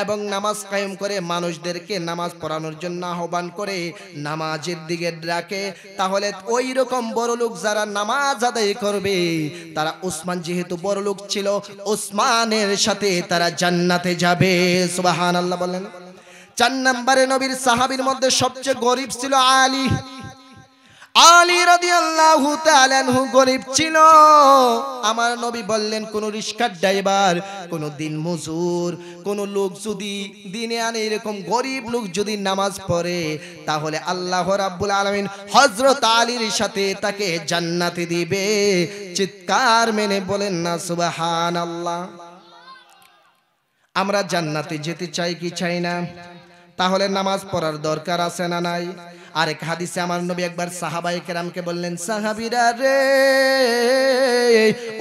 এবং নামাজ কায়েম করে মানুষদেরকে নামাজ পড়ানোর জন্য আহ্বান করে নামাজের দিকে ডাকে, তাহলে ওই রকম বড় লোক যারা নামাজ আদায় করবে তারা উসমান যেহেতু বড় লোক ছিল, উসমানের সাথে তারা জান্নাতে যাবে। সুবহানাল্লাহ বলেন। 4 নম্বরে নবীর সাহাবীর মধ্যে সবচেয়ে গরিব ছিল আলী। আলী রাদিয়াল্লাহু তাআলা আনহু গরিব ছিল। আমার নবী বললেন, কোন রিস্কার ড্রাইভার, কোন দিন মজুর, কোন লোক যদি দিনে আনে এরকম গরিব লোক যদি নামাজ পড়ে তাহলে আল্লাহ রাব্বুল আলামিন হযরত আলীর সাথে তাকে জান্নাতে দিবে। চিৎকার মেনে বলেন না সুবহানাল্লাহ। আমরা জান্নাতে যেতে চাই কি চাই না? তাহলে নামাজ পড়ার দরকার আছে না নাই? আরেক হাদিসে আমার নবী একবার সাহাবায়ে কেরামকে বললেন, সাহাবীরা রে,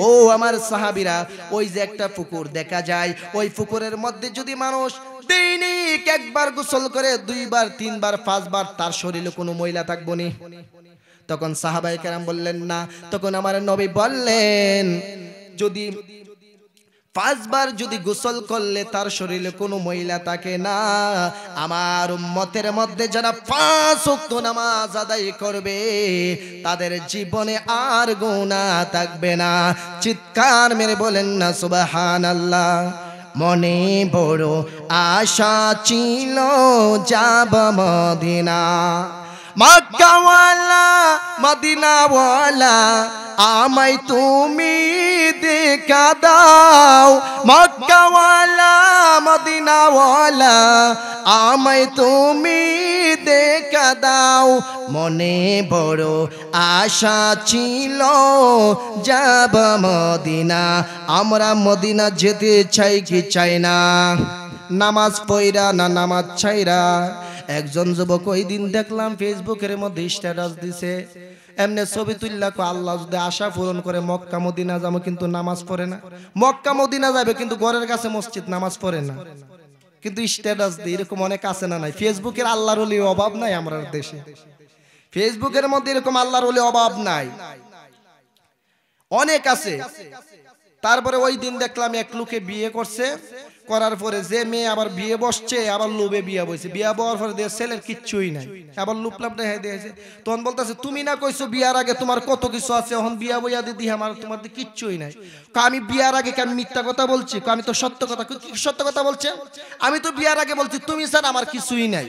ও আমার সাহাবীরা, ওই যে একটা পুকুর দেখা যায়, ওই পুকুরের মধ্যে যদি মানুষ দৈনিক একবার গোসল করে, 2 বার 3 বার 5 বার, তার শরীরে কোনো ময়লা থাকবে না? তখন সাহাবায়ে কেরাম বললেন না। তখন আমার নবী বললেন, যদি 5 বার যদি গোসল করলে তার শরীরে কোনো ময়লা থাকে না, আমার উম্মতের মধ্যে যারা 5 ওয়াক্ত নামাজ আদায় করবে তাদের জীবনে আর গুনাহ থাকবে না। চিৎকার মেরে বলেন না সুবহানাল্লাহ। মনে বড় আশা ছিল যাব মদিনা, মক্কাওয়ালা মদিনাওয়ালা আমায় তুমি দেখা দাও, মক্কাওয়ালা মদিনাওয়ালা আমায় তুমি দেখা দাও। মনে বড় আশা ছিল যাব মদিনা, আমরা মদিনা যেতে চাই কি চাই না? নামাজ পড়া না নামাজ ছাইরা? একজন যুবক ওই দিন দেখলাম ফেসবুকের মধ্যে স্ট্যাটাস দিছে, এমনি ছবি তুললা কো আল্লাহ যদি আশা পূরণ করে মক্কা মদিনা যাবো, কিন্তু নামাজ পড়ে না। মক্কা মদিনা যাবে কিন্তু ঘরের কাছে মসজিদ, নামাজ পড়ে না, কিন্তু স্ট্যাটাস দিয়ে। এরকম অনেক আছে না নাই? ফেসবুকের আল্লাহর ওলির অভাব নাই আমার দেশে। ফেসবুকের মধ্যে এরকম আল্লাহর ওলির অভাব নাই, অনেক আছে। তারপরে ওই দিন দেখলাম এক লোকে বিয়ে করছে, করার পরে যে মেয়ে আবার বিয়ে বসছে, আবার লোভে বিয়ে বসছে। বিয়ে বওয়ার পরে ছেলের কিচ্ছুই নাই, আবার লুপলাপ দেখাই দিয়েছে। তখন বলতেছে, তুমি না কইছো বিয়ার আগে তোমার কত কিছু আছে, এখন বিয়া বইয়া দিদি আমার তোমার কিচ্ছুই নাই। আমি বিয়ার আগে কি আমি মিথ্যা কথা বলছি? আমি তো সত্য কথা। সত্য কথা বলছে? আমি তো বিয়ার আগে বলছি তুমি স্যার আমার কিছুই নাই।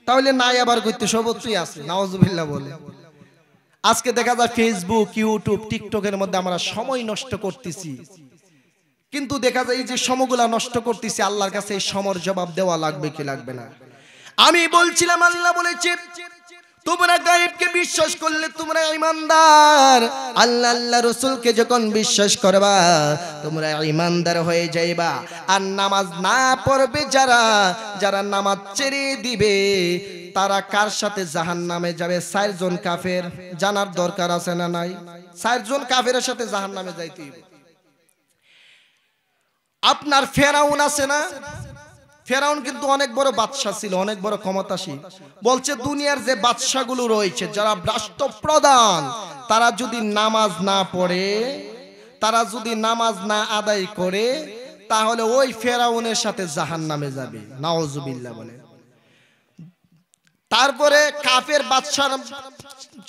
তাহলে নাই আবার কইতে সবই আছে, নাউজুবিল্লাহ বলে। আজকে দেখা যায় ফেসবুক, ইউটিউব, টিকটকের মধ্যে আমরা সময় নষ্ট করতেছি, কিন্তু দেখা যায় এই যে সময়গুলা নষ্ট করতেছি, আল্লাহর কাছে এই সময়ের জবাব দেওয়া লাগবে কি লাগবে না? আমি বলছিলাম আল্লাহ বলেছে, তোমরা গায়েবকে বিশ্বাস করলে তোমরা ঈমানদার। আল্লাহ আল্লাহ রাসূলকে যখন বিশ্বাস করবা তোমরা ঈমানদার হয়ে যাইবা। আর নামাজ না পড়বে যারা, যারা নামাজ ছেড়ে দিবে তারা কার সাথে জাহান্নামে যাবে? 4 জন কাফের। জানার দরকার আছে না নাই? 4 জন কাফেরের সাথে জাহান্নামে যাইতে হবে। আপনার ফেরাউন আছে না? ফেরাউন কিন্তু অনেক বড় বাদশা ছিল, অনেক বড় ক্ষমতাশীল। বলছে দুনিয়ার যে বাদশাগুলো রয়েছে, যারা রাষ্ট্রপ্রধান, তারা যদি নামাজ না পড়ে, তারা যদি নামাজ না আদায় করে, তাহলে ওই ফেরাউনের সাথে জাহান্নামে যাবে। নাউজুবিল্লাহ বলে। তারপরে কাফের বাদশার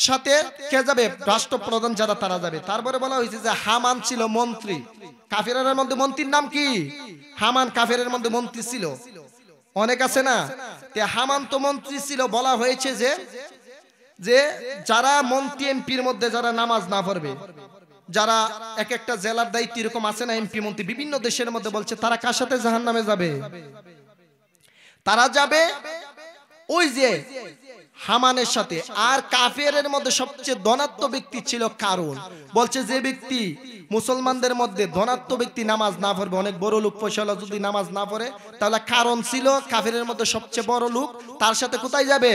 সাথে কে যাবে? রাষ্ট্রপ্রধান যারা, তারা যাবে। তারপরে বলা হয়েছে যে হামান ছিল মন্ত্রী। কাফেরের মধ্যে মন্ত্রীর নাম কি? হামান। কাফেরের মধ্যে মন্ত্রী ছিল অনেক, আছে না? তে হামান তো মন্ত্রী ছিল। বলা হয়েছে যে যে যারা মন্ত্রী এমপির মধ্যে যারা নামাজ না পড়বে, যারা এক একটা জেলার দায়িত্ব এরকম আছে না, এমপি মন্ত্রী বিভিন্ন দেশের মধ্যে, বলছে তারা কার সাথে জাহান্নামে যাবে? তারা যাবে ওই যে হামানের সাথে। আর কাফেরের মধ্যে সবচেয়ে ধনাত্ম ব্যক্তি ছিল কারুন। বলছে যে ব্যক্তি মুসলমানদের মধ্যে ধনাত্ম ব্যক্তি নামাজ না পড়বে, অনেক বড় লোক পয়সাওয়ালা যদি নামাজ না পড়ে, তাহলে কারণ ছিল কাফেরের মধ্যে সবচেয়ে বড় লোক, তার সাথে কোথায় যাবে?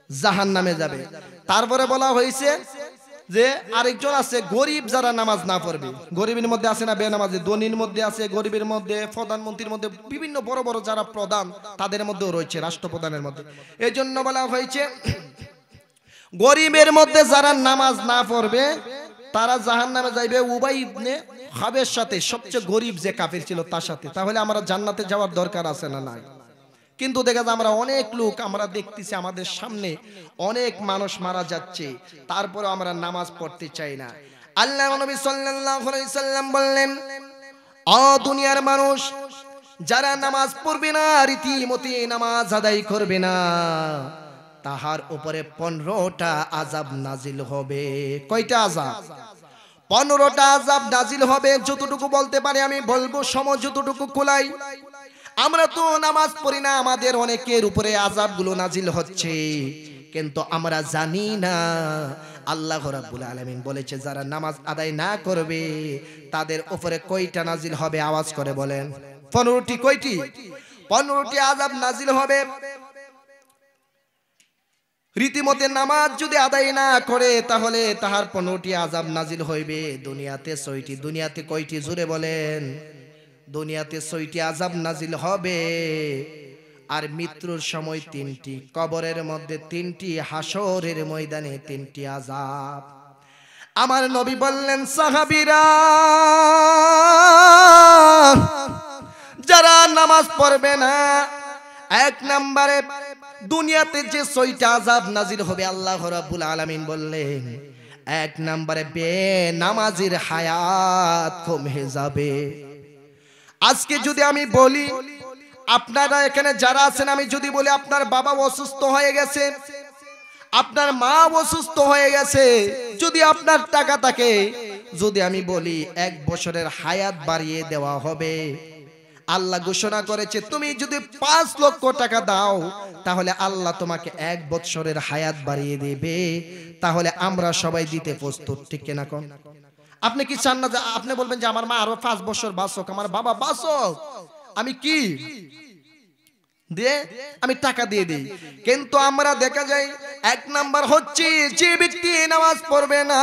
জাহান্নামে যাবে। তারপরে বলা হয়েছে যে আরেকজন আছে গরিব, যারা নামাজ না পড়বে। গরিবের মধ্যে আছে না বেনামাজি, ধনীর মধ্যে আছে, গরিবের মধ্যে, প্রধানমন্ত্রীর মধ্যে, বিভিন্ন বড় বড় যারা প্রধান তাদের মধ্যেও রয়েছে, রাষ্ট্রপ্রধানের মধ্যে। এই জন্য বলা হয়েছে গরিবের মধ্যে যারা নামাজ না পড়বে তারা জাহান্নামে যাইবে উবাই ইবনে খাবের সাথে, সবচেয়ে গরিব যে কাফির ছিল তার সাথে। তাহলে আমরা জান্নাতে যাওয়ার দরকার আছে না নাই? কিন্তু দেখা যায় আমরা অনেক লোক আমরা দেখতেছি আমাদের সামনে অনেক মানুষ মারা যাচ্ছে, তারপরে আমরা নামাজ পড়তে চাই না। আল্লাহ নবী সাল্লাল্লাহু আলাইহি সাল্লাম বললেন, ও দুনিয়ার মানুষ, যারা নামাজ পড়বে না, রীতিমতো নামাজ আদায় করবে না, তাহার উপরে 15টা আযাব নাজিল হবে। কয়টা আযাব? 15টা আযাব নাজিল হবে। যতটুকু বলতে পারি আমি বলবো, সময় যতটুকু কুলাই। আমরা তো নামাজ পড়ি না, আমাদের অনেকের উপরে আযাবগুলো নাজিল হচ্ছে, কিন্তু আমরা জানি না আল্লাহ রাব্বুল আলামিন বলেছে যারা নামাজ আদায় না করবে তাদের উপরে কয়টা নাজিল হবে? আওয়াজ করে বলেন। 15টি। কয়টি? 15টি আযাব নাজিল হবে। রীতিমতে নামাজ যদি আদায় না করে তাহলে তাহার 15টি আযাব নাজিল হইবে। দুনিয়াতে 6টি। দুনিয়াতে কয়টি? জোরে বলেন। দুনিয়াতে 6টি আযাব নাজিল হবে, আর মৃত্যুর সময় 3টি, কবরের মধ্যে 3টি, হাসরের ময়দানে 3টি আযাব। আমার নবী বললেন, সাহাবীরা, যারা নামাজ পড়বে না, 1 নম্বরে দুনিয়াতে যে 6টা আযাব নাজিল হবে, আল্লাহ রাব্বুল আলামিন বললেন 1 নম্বরে বেনামাজির হায়াত কমে যাবে। আজকে যদি আমি বলি, আপনারা এখানে যারা আছেন, আমি যদি বলি আপনার বাবা অসুস্থ হয়ে গেছে, আপনার মা অসুস্থ হয়ে গেছে, যদি আপনার টাকা থাকে, যদি আমি বলি 1 বছরের হায়াত বাড়িয়ে দেওয়া হবে, আল্লাহ ঘোষণা করেছে তুমি যদি 5 লক্ষ টাকা দাও তাহলে আল্লাহ তোমাকে 1 বছরের হায়াত বাড়িয়ে দেবে। তাহলে আমরা সবাই দিতে প্রস্তুত, ঠিক কিনা কোন? আপনি কি চান না যে আপনি বলবেন যে আমার মা আরো 5 বছর বাঁচুক, আমার বাবা বাঁচুক, আমি কি দিয়ে আমি টাকা দিয়ে দিই? কিন্তু আমরা দেখা যায় 1 নাম্বার হচ্ছে যে ব্যক্তি নামাজ পড়বে না,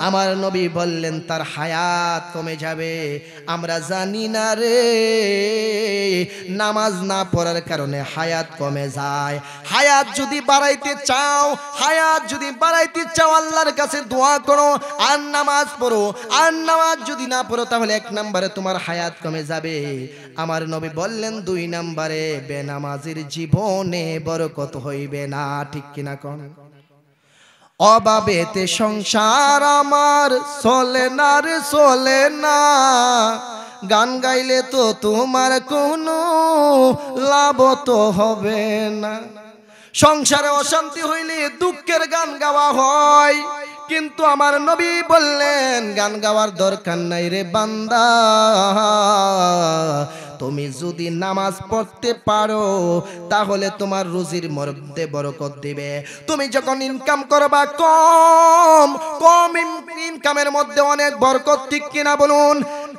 আমার নবী বললেন তার হায়াত কমে যাবে। আমরা জানি না রে, নামাজ না পড়ার কারণে হায়াত কমে যায়। হায়াত যদি বাড়াইতে চাও, হায়াত যদি বাড়াইতে চাও, আল্লাহর কাছে দোয়া করো আর নামাজ পড়ো। আর নামাজ যদি না পড়ো তাহলে 1 নম্বরে তোমার হায়াত কমে যাবে। আমার নবী বললেন 2 নম্বরে বেনামাজির জীবনে বরকত হইবে না, ঠিক কিনা কোন? অভাবেতে সংসার আমার চলে না রে, চলে না, গান গাইলে তো তোমার কোনো লাভ তো হবে না। সংসারে অশান্তি হইলে দুঃখের গান গাওয়া হয়, কিন্তু আমার নবী বললেন গান গাওয়ার দরকার নাই রে বান্দা, তুমি যদি নামাজ পড়তে পারো তাহলে তোমার রুজির মধ্যে বরকত দিবে। তুমি যখন ইনকাম করবা কম কম ইনকামের মধ্যে অনেক বরকত, ঠিক কিনা বলুন?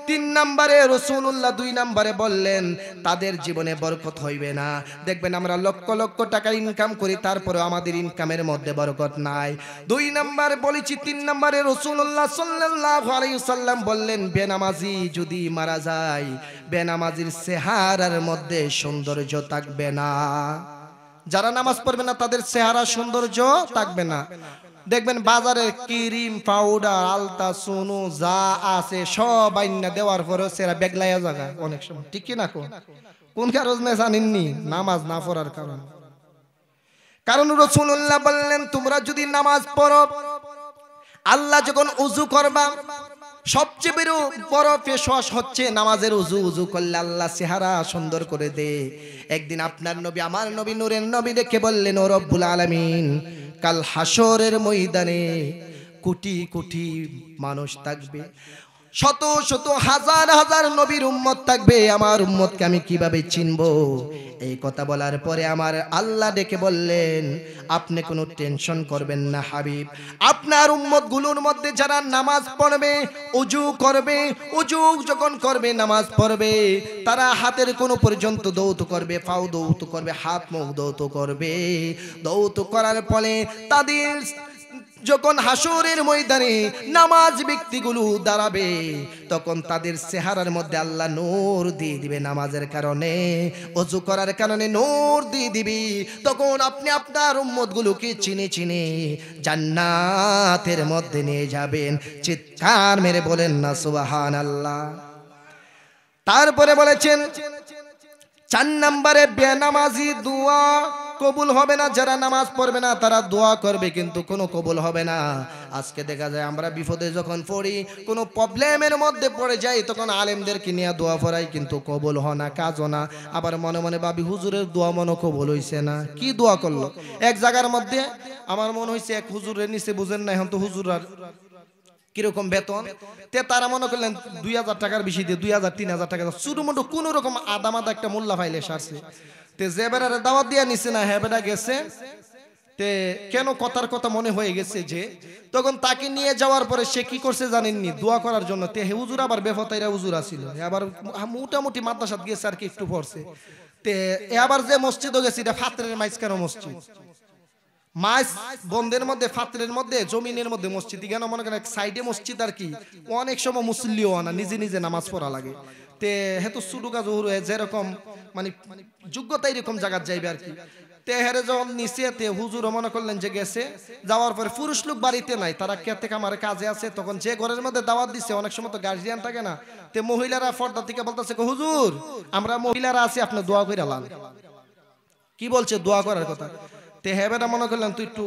3 নম্বরে রাসূলুল্লাহ 2 নম্বরে বললেন তাদের জীবনে বরকত হইবে না। দেখবেন আমরা লক্ষ লক্ষ টাকা ইনকাম করি, তারপরে আমাদের ইনকামের মধ্যে বরকত নাই। 2 নম্বর বলেছি। 3 নম্বরে রাসূলুল্লাহ সাল্লাল্লাহু আলাইহি ওয়াসাল্লাম বললেন বেনামাজি যদি মারা যায়, বেনামাজির চেহারার মধ্যে সৌন্দর্য থাকবে না। যারা নামাজ পড়বে না তাদের চেহারা সৌন্দর্য থাকবে না। দেখবেন বাজারে ক্রিম পাউডার আলতা সুনু যা আছে সব আইনা দেওয়ার পরে চেহারা বেগলাইয়া জায়গা অনেক সময়, ঠিক কি না? কোন কারণে জানেননি? নামাজ না পড়ার কারণে। কারণ রাসূলুল্লাহ বললেন তোমরা যদি নামাজ পড়ো, আল্লাহ যখন ওযু করবা, সবচেয়ে বড় ফেসওয়াশ হচ্ছে নামাজের ওযু। ওযু করলে আল্লাহ চেহারা সুন্দর করে দে। একদিন আপনার নবী আমার নবী নূরের নবী দেখে বললেন ও রব্বুল আলামিন, কাল হাসরের ময়দানে কোটি কোটি মানুষ থাকবে, শত শত হাজার হাজার নবীর উম্মত থাকবে, আমার উম্মতকে আমি কিভাবে চিনবো? এই কথা বলার পরে আমার আল্লাহ ডেকে বললেন আপনি কোনো টেনশন করবেন না হাবিব, আপনার উম্মত গুলোর মধ্যে যারা নামাজ পড়বে, ওযু করবে, ওযু যখন করবে নামাজ পড়বে, তারা হাতের কোনো পর্যন্ত দৌত করবে, পাও দৌত করবে, হাত মুখ দৌত করবে। দৌত করার ফলে তাদের যখন হাসরের ময়দানে নামাজ ব্যক্তিগুলো দাঁড়াবে তখন তাদের চেহারার মধ্যে আল্লাহ নূর দিয়ে দিবে, নামাজের কারণে, ওযু করার কারণে নূর দিয়ে দিবে। তখন আপনি আপনার উম্মতগুলোকে চিনে চিনে জান্নাতের মধ্যে নিয়ে যাবেন। চিৎকার মেরে বলেন না সুবহানাল্লাহ। তারপরে বলেছেন 4 নম্বরে বেনামাজি দোয়া কবুল হবে না। যারা নামাজ পড়বে না তারা দোয়া করবে কিন্তু কোনো কবুল হবে না। আজকে দেখা যায় আমরা বিপদে যখন পড়ি, কোনো প্রবলেমের মধ্যে পড়ে যাই, তখন আলেমদেরকে নিয়ে দোয়া পড়াই কিন্তু কবুল হয় না, কাজও না। আবার মনে মনে ভাবি হুজুরের দোয়া মনে কবুল হইছে না, কি দোয়া করলো। এক জায়গার মধ্যে আমার মনে হয়েছে এক হুজুরের নিচে, বুঝেন না এখন তো হুজুর আর কিরকম বেতন, তে তারা মনে করলেন 2000 টাকার বেশি দিয়ে 2000-3000 টাকা শুরুমুটু কোন রকম আদামাদা একটা মোল্লা ফাইলে সারছে। তে যে বেড়ারে দাওয়াত দিয়া নিছে না, হ্যাঁ বেড়া গেছে, তে কেন কথার কথা মনে হয়ে গেছে যে তখন তাকে নিয়ে যাওয়ার পরে সে কি করছে জানেননি, দোয়া করার জন্য। তে হে হুজুর আবার বেফতাইরা হুজুর আসিল, আবার মোটামুটি মাদ্রাসাত গেছে আর কি একটু পড়ছে। তে আবার যে মসজিদও গেছে এটা ফাতরের মাইজকানো মসজিদ, মাছ বন্ধের মধ্যে ফাতরের মধ্যে জমিনের মধ্যে মসজিদ, কেন মনে করেন সাইডে মসজিদ আর কি। অনেক সময় মুসল্লিও আনা নিজে নিজে নামাজ পড়া লাগে। তে হেতু সুডুকা জহুর যেরকম মানে যোগ্যতা এরকম জায়গায় যাইবে আর কি। তে হেরে যখন নিচে তে হুজুর মনে করলেন যে গেছে, যাওয়ার পরে পুরুষ লোক বাড়িতে নাই, তারা খেতে কামারে কাজে আছে। তখন যে ঘরের মধ্যে দাওয়াত দিছে অনেক সময় তো গার্জিয়ান থাকে না, তে মহিলারা পর্দা থেকে বলতেছে হুজুর আমরা মহিলারা আছি, আপনি দোয়া করে লান। কি বলছে দোয়া করার কথা। তে হেবেরা মনে করলেন তুই একটু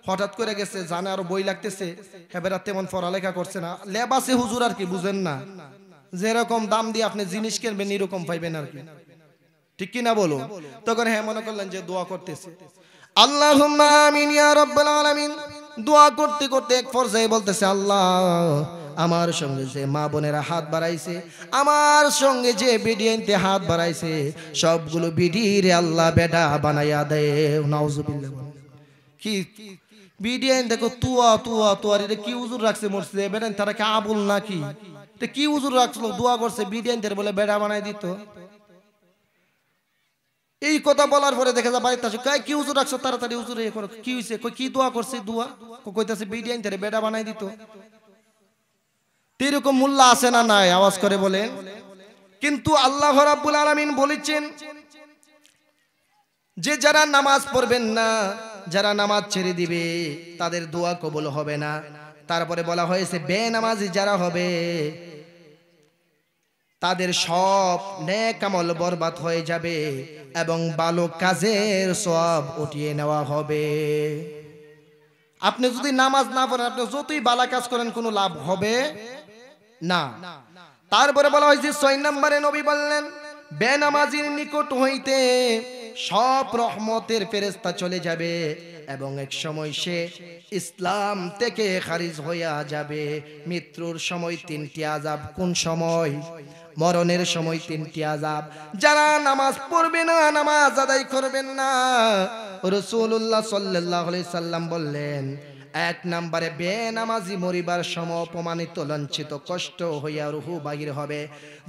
হঠাৎ করে গেছে, জানে আরো বই লাগতেছে, হেবেরা তেমন পড়ালেখা করছে না, লেবাসে হুজুর আর কি, বুঝেন না, যেরকম দাম দিয়ে আপনি জিনিস কিনবেন এরকম পাইবেন আর কি, ঠিক কি না বলো। তখন হ্যাঁ মনে করলেন যে দোয়া করতেছে, আল্লাহুম্মা আমিন ইয়া রাব্বাল আলামিন। দোয়া করতে করতে এক পর্যায়ে বলতেছে, আল্লাহ আমার সঙ্গে যে মা বোনেরা হাত বাড়াইছে, আমার সঙ্গে যে বিডিএনতে হাত বাড়াইছে, সবগুলো বিডিরে আল্লাহ বেডা বানাইয়া দেয়। নাউজুবিল্লাহ। কি বিডিএন দেখো তুয়া তুয়া তুয়ার এটা কি হুজুর রাখছে মরছে বেডান, তারা কি আবুল নাকি? তো কি হুজুর রাখছিল, দোয়া করছে বিডিএন দের বলে বেডা বানাই দিত। এই কথা বলার পরে দেখা যায় বাড়িতে আসে, কি হুজুর রাখছো, তাড়াতাড়ি হুজুর এ করো, কি হইছে, কি দোয়া করছে, দোয়া কইতাছে বিডিএন দের বেডা বানাই দিত। এরকম মোল্লা আছে না নাই, আওয়াজ করে বলেন। কিন্তু আল্লাহ রাব্বুল আলামিন বলেছেন যে যারা নামাজ পড়বেন না, যারা নামাজ ছেড়ে দিবে তাদের দোয়া কবুল হবে না। তারপরে বলা হয়েছে বেনামাজি যারা হবে তাদের সব নেক আমল বরবাদ হয়ে যাবে এবং ভালো কাজের সওয়াব উঠিয়ে নেওয়া হবে। আপনি যদি নামাজ না পড়েন, আপনি যতই ভালো কাজ করেন কোনো লাভ হবে না। তারপরে বলা হয়েছে 6 নম্বরে নবী বললেন বেনামাজির নিকট হইতে সব রহমতের ফেরেশতা চলে যাবে এবং এক সময় সে ইসলাম থেকে খারিজ হইয়া যাবে। মৃত্যুর সময় 3টি আযাব। কোন সময়? মরণের সময় 3টি আযাব। যারা নামাজ পড়বে না, নামাজ আদায় করবেন না, রাসূলুল্লাহ সাল্লাল্লাহু আলাইহি সাল্লাম বললেন 1 নম্বরে বেনামাজি মরিবার সময় অপমানিত, লাঞ্ছিত, কষ্ট হইয়া রূহ বাহির হবে।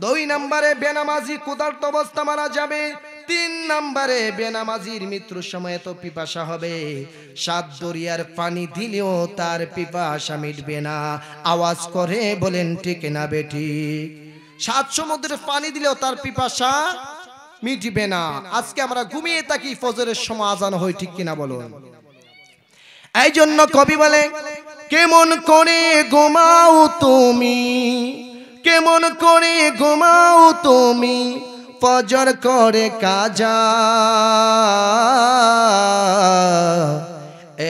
2 নম্বরে বেনামাজি ক্ষুধার্ত অবস্থা মারা যাবে। 3 নম্বরে বেনামাজির মৃত্যুর সময় তো পিপাসা হবে, 7 দরিয়ার পানি দিলেও তার পিপাসা মিটবে না। আওয়াজ করে বলেন ঠিক না বেঠিক? 7 সমুদ্রের পানি দিলেও তার পিপাসা মিটবে না। আজকে আমরা ঘুমিয়ে থাকি, ফজরের সময় আজান হয়, ঠিক কিনা বলুন? এই জন্য কবি বলে কেমন করে ঘুমাও তুমি, কেমন করে ঘুমাও তুমি, ফজর করে কাজা,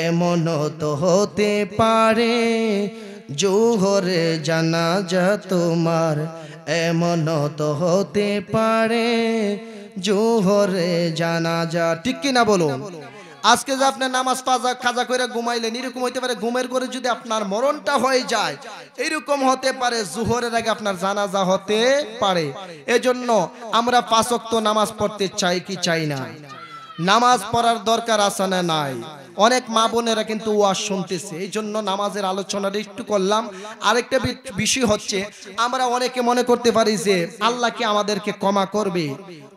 এমন তো হতে পারে জোহরে জানাজা তোমার, এমন তো হতে পারে জোহরে জানাজা, ঠিক কিনা বলুন? আজকে যে আপনি নামাজ কাজা করে ঘুমাইলেন, এরকম হইতে পারে ঘুমের করে যদি আপনার মরণটা হয়ে যায়, এরকম হতে পারে জোহরের আগে আপনার জানাজা হতে পারে। এজন্য আমরা 5 ওয়াক্ত নামাজ পড়তে চাই কি চাই না? নামাজ পড়ার দরকার আছে না নাই? অনেক মা বোনেরা কিন্তু ওয়াজ শুনতেছে, এই জন্য নামাজের আলোচনাটা একটু করলাম। আরেকটা বিষয় হচ্ছে, আমরা অনেকে মনে করতে পারি যে আল্লাহ কি আমাদেরকে ক্ষমা করবে,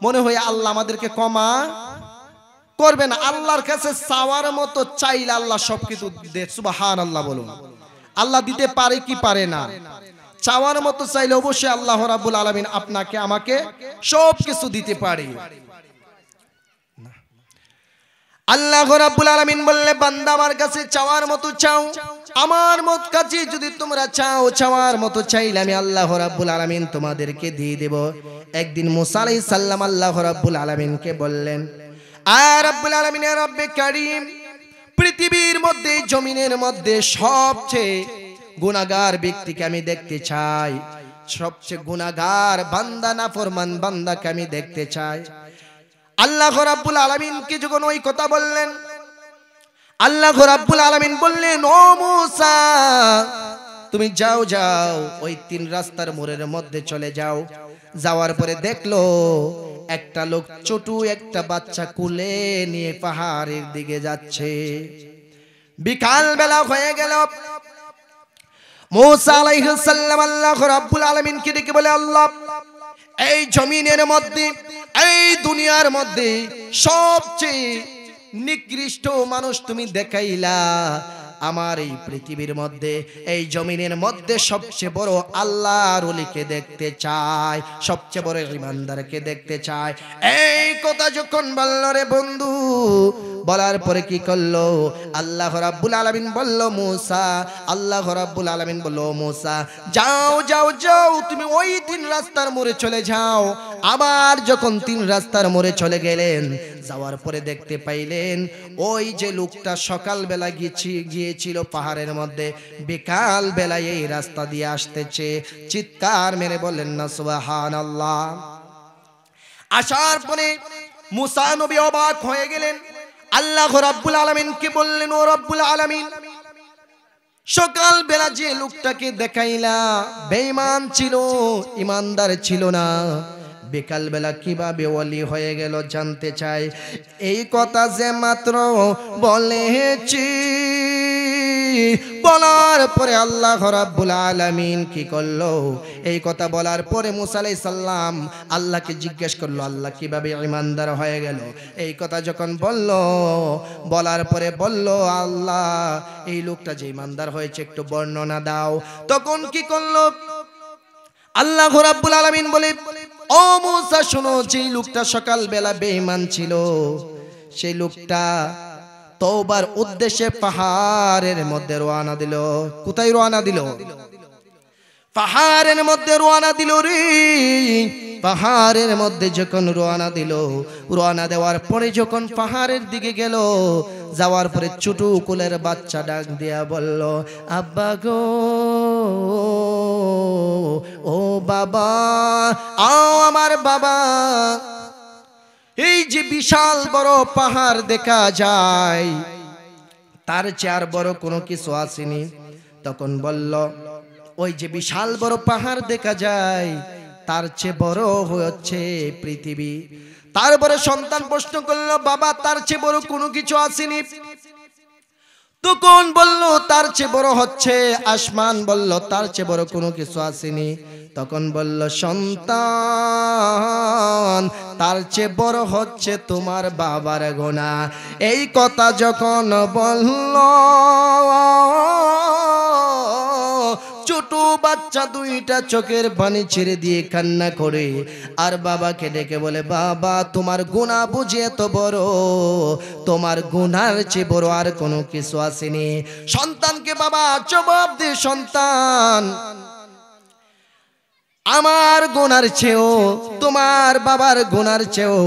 মনে হয় আল্লাহ আমাদেরকে ক্ষমা করবেন আল্লাহর কাছে চাওয়ার মতো চাইলে আল্লাহ সবকিছু দেয়। সুবহানাল্লাহ বলুন। আল্লাহ দিতে পারে কি পারে না? চাওয়ার মতো চাইলে অবশ্যই আল্লাহ রাব্বুল আলামিন আপনাকে আমাকে সবকিছু দিতে পারে। আল্লাহ রাব্বুল আলামিন বললে বান্দা আমার কাছে চাওয়ার মতো চাও, আমার মত কাছে যদি তোমরা চাও, চাওয়ার মতো চাইলে আমি আল্লাহ রাব্বুল আলামিন তোমাদেরকে দিয়ে দেব। একদিন মুসা আলাইহিস সালাম আল্লাহ রাব্বুল আলামিনকে বললেন, আয় রাব্বুল আলামিন, রব্বে কারীম, পৃথিবীর মধ্যে জমিনের মধ্যে সবচেয়ে গুনাহগার ব্যক্তিকে আমি দেখতে চাই, সবচেয়ে গুনাহগার বান্দা নাফরমান বান্দাকে আমি দেখতে চাই। আল্লাহ রাব্বুল আলামিনকে যখন ওই কথা বললেন, আল্লাহ রাব্বুল আলামিন বললেন, ও মুসা তুমি যাও যাও ওই তিন রাস্তার মোড়ের মধ্যে চলে যাও। যাওয়ার পরে দেখলো একটা লোক ছোট একটা বাচ্চা কোলে নিয়ে পাহাড়ের দিকে যাচ্ছে। বিকাল বেলা হয়ে গেল। মুসা আলাইহিস সালাম আল্লাহ রাব্বুল আলামিনকে ডেকে বলে, আল্লাহ এই জমিনের মধ্যে, এই দুনিয়ার মধ্যে সবচেয়ে নিকৃষ্ট মানুষ তুমি দেখাইলা, আমার এই পৃথিবীর মধ্যে এই জমিনের মধ্যে সবচেয়ে বড় আল্লাহর ওলিকে দেখতে চাই, সবচেয়ে বড় ঈমানদারকে দেখতে চাই। এই কথা যখন বলল রে বন্ধু, বলার পরে কি করলো আল্লাহ রাব্বুল আলামিন বলল মুসা, আল্লাহ রাব্বুল আলামিন বলল মুসা যাও যাও যাও তুমি ওই তিন রাস্তার মোড়ে চলে যাও। আবার যখন তিন রাস্তার মোড়ে চলে গেলেন, যাওয়ার পরে দেখতে পাইলেন ওই যে লোকটা সকালবেলা গিয়েছিল পাহাড়ের মধ্যে, বিকাল বেলায় এই রাস্তা দিয়ে আসতেছে। চিৎকার মেরে বললেন না সুবহানাল্লাহ। আসার পরে মুসা নবী অবাক হয়ে গেলেন। আল্লাহ রাব্বুল আলামিনকে বললেন, ও রাব্বুল আলামিন, সকাল বেলা যে লোকটাকে দেখাইলা বেঈমান ছিল, ঈমানদার ছিল না, বিকাল বেলা কিভাবে ওলি হয়ে গেল জানতে চাই। এই কথা যে মাত্র বলেছি, বলার পরে আল্লাহ রাব্বুল আলামিন কি করলো, এই কথা বলার পরে মুসা আলাইহিস সালাম আল্লাহকে জিজ্ঞেস করলো, আল্লাহ কিভাবে ঈমানদার হয়ে গেল? এই কথা যখন বলল, বলার পরে বলল, আল্লাহ এই লোকটা যে ঈমানদার হয়েছে একটু বর্ণনা দাও। তখন কি করলো আল্লাহ রাব্বুল আলামিন বলে, ও মুসা শোনো, যেই লোকটা সকাল বেলা বেঈমান ছিল, সেই লোকটা তওবার উদ্দেশ্যে পাহাড়ের মধ্যে রওনা দিল। কোথায় রওনা দিল? পাহাড়ের মধ্যে রওনা দিল রে। পাহাড়ের মধ্যে যখন রওনা দিল, রওনা দেওয়ার পরে যখন পাহাড়ের দিকে গেল, যাওয়ার পরে ছোট কোলের বাচ্চা ডাক দিয়া বলল, আব্বা গো, ও বাবা, আও আমার বাবা, এই যে বিশাল বড় পাহাড় দেখা যায়, তার চেয়ে আর বড় কোনো কিছু আসেনি। তখন বলল, ওই যে বিশাল বড় পাহাড় দেখা যায়, তার চেয়ে বড় হচ্ছে পৃথিবী। তারপরে সন্তান প্রশ্ন করলো, বাবা তার চেয়ে বড় কোনো কিছু আসেনি? তখন বলল, তার চেয়ে বড় হচ্ছে আসমান। বলল, তার চেয়ে বড় কোনো কিছু আসেনি। তখন বলল, সন্তান তার চেয়ে বড় হচ্ছে তোমার বাবার গুনাহ। এই কথা যখন বলল, ছোট বাচ্চা দুইটা চোখের পানি ছেড়ে দিয়ে কান্না করে আর বাবাকে ডেকে বলে, বাবা তোমার গুনাহ বুঝি এত বড়, তোমার গুনার চেয়ে বড় আর কোনো কিছু আসেনি। সন্তানকে বাবা জবাব দে, সন্তান আমার গুনার চেয়েও, তোমার বাবার গুনার চেয়েও